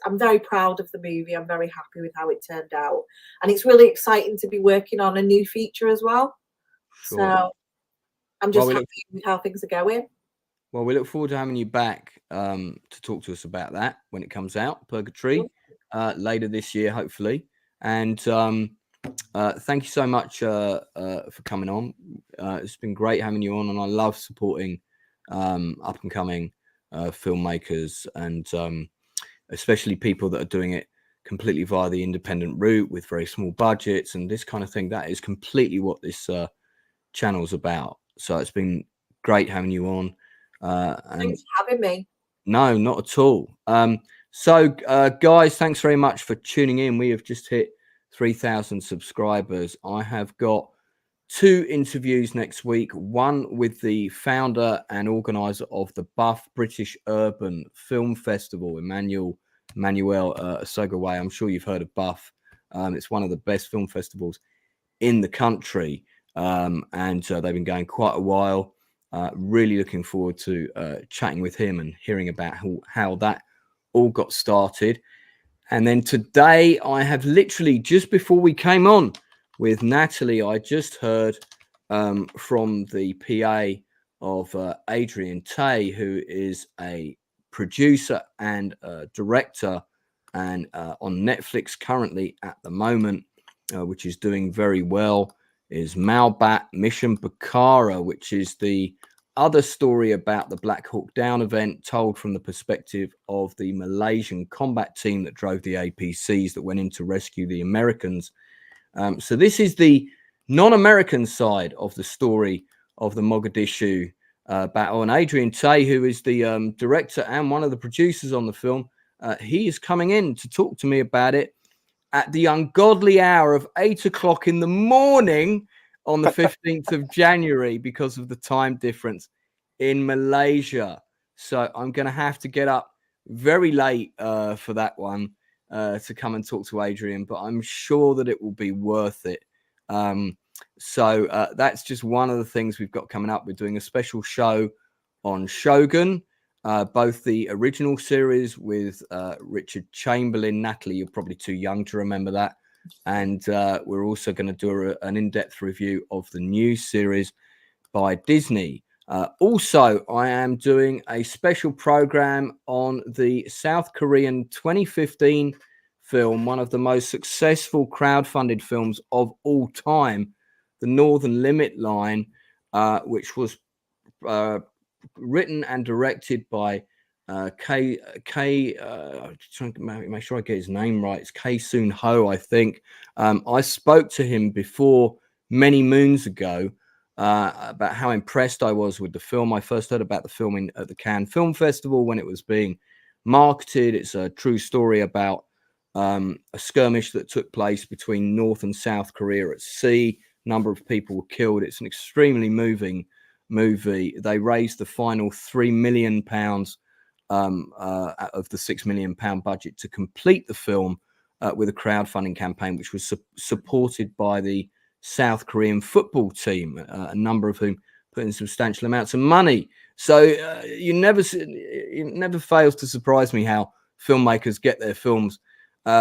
I'm very proud of the movie. I'm very happy with how it turned out. And it's really exciting to be working on a new feature as well. Sure. So I'm just happy with how things are going. Well, we look forward to having you back to talk to us about that when it comes out, Purgatory, later this year, hopefully. And thank you so much for coming on. It's been great having you on, and I love supporting up and coming filmmakers, and especially people that are doing it completely via the independent route with very small budgets and this kind of thing. That is completely what this channel's about. So it's been great having you on. Thanks for having me. No, not at all. So guys, thanks very much for tuning in. We have just hit 3,000 subscribers. I have got 2 interviews next week, one with the founder and organizer of the Buff British Urban Film Festival, Emmanuel Asogaway. I'm sure you've heard of Buff. It's one of the best film festivals in the country, and they've been going quite a while. Really looking forward to chatting with him and hearing about how that all got started. And then today, I have literally, just before we came on with Natalie, I just heard from the PA of Adrian Tay, who is a producer and director, and on Netflix currently at the moment, which is doing very well, is Malbat Mission Bakara, which is the other story about the Black Hawk Down event, told from the perspective of the Malaysian combat team that drove the APCs that went in to rescue the Americans. So this is the non-American side of the story of the Mogadishu battle. And Adrian Tay, who is the director and one of the producers on the film, he is coming in to talk to me about it at the ungodly hour of 8 o'clock in the morning on the 15th of January because of the time difference in Malaysia. So I'm going to have to get up very late for that one to come and talk to Adrian, but I'm sure that it will be worth it. So that's just one of the things we've got coming up. We're doing a special show on Shogun, both the original series with Richard Chamberlain. Natalie, you're probably too young to remember that. And we're also going to do an in-depth review of the new series by Disney. Also, I am doing a special program on the South Korean 2015 film, one of the most successful crowdfunded films of all time, The Northern Limit Line, which was written and directed by trying to make sure I get his name right. It's K Soon Ho, I think. I spoke to him before many moons ago about how impressed I was with the film. I first heard about the film at the Cannes Film Festival when it was being marketed. It's a true story about a skirmish that took place between North and South Korea at sea. A number of people were killed. It's an extremely moving movie. They raised the final £3 million of the £6 million budget to complete the film with a crowdfunding campaign, which was supported by the South Korean football team, a number of whom put in substantial amounts of money. So it never fails to surprise me how filmmakers get their films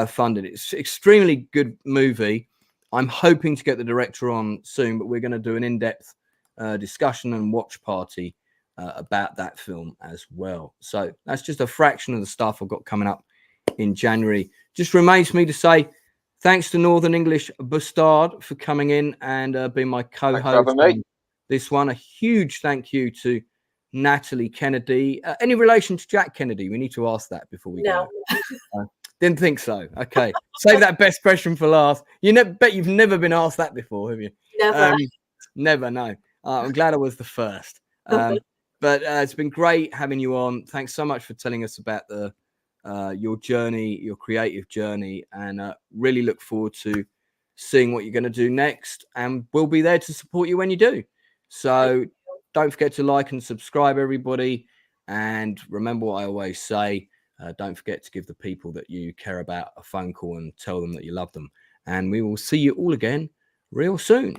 funded. It's extremely good movie. I'm hoping to get the director on soon, but we're going to do an in-depth discussion and watch party about that film as well. So that's just a fraction of the stuff I've got coming up in January. Just remains me to say thanks to Northern English Bustard for coming in and being my co-host on this one. A huge thank you to Natalie Kennedy. Any relation to Jack Kennedy? We need to ask that before we go. Didn't think so. Okay. Save that best question for last. Bet you've never been asked that before, have you? Never. Never, no. I'm glad I was the first. But it's been great having you on. Thanks so much for telling us about your journey, your creative journey, and really look forward to seeing what you're going to do next. And we'll be there to support you when you do. So don't forget to like and subscribe, everybody. And remember what I always say. Don't forget to give the people that you care about a phone call and tell them that you love them. And we will see you all again real soon.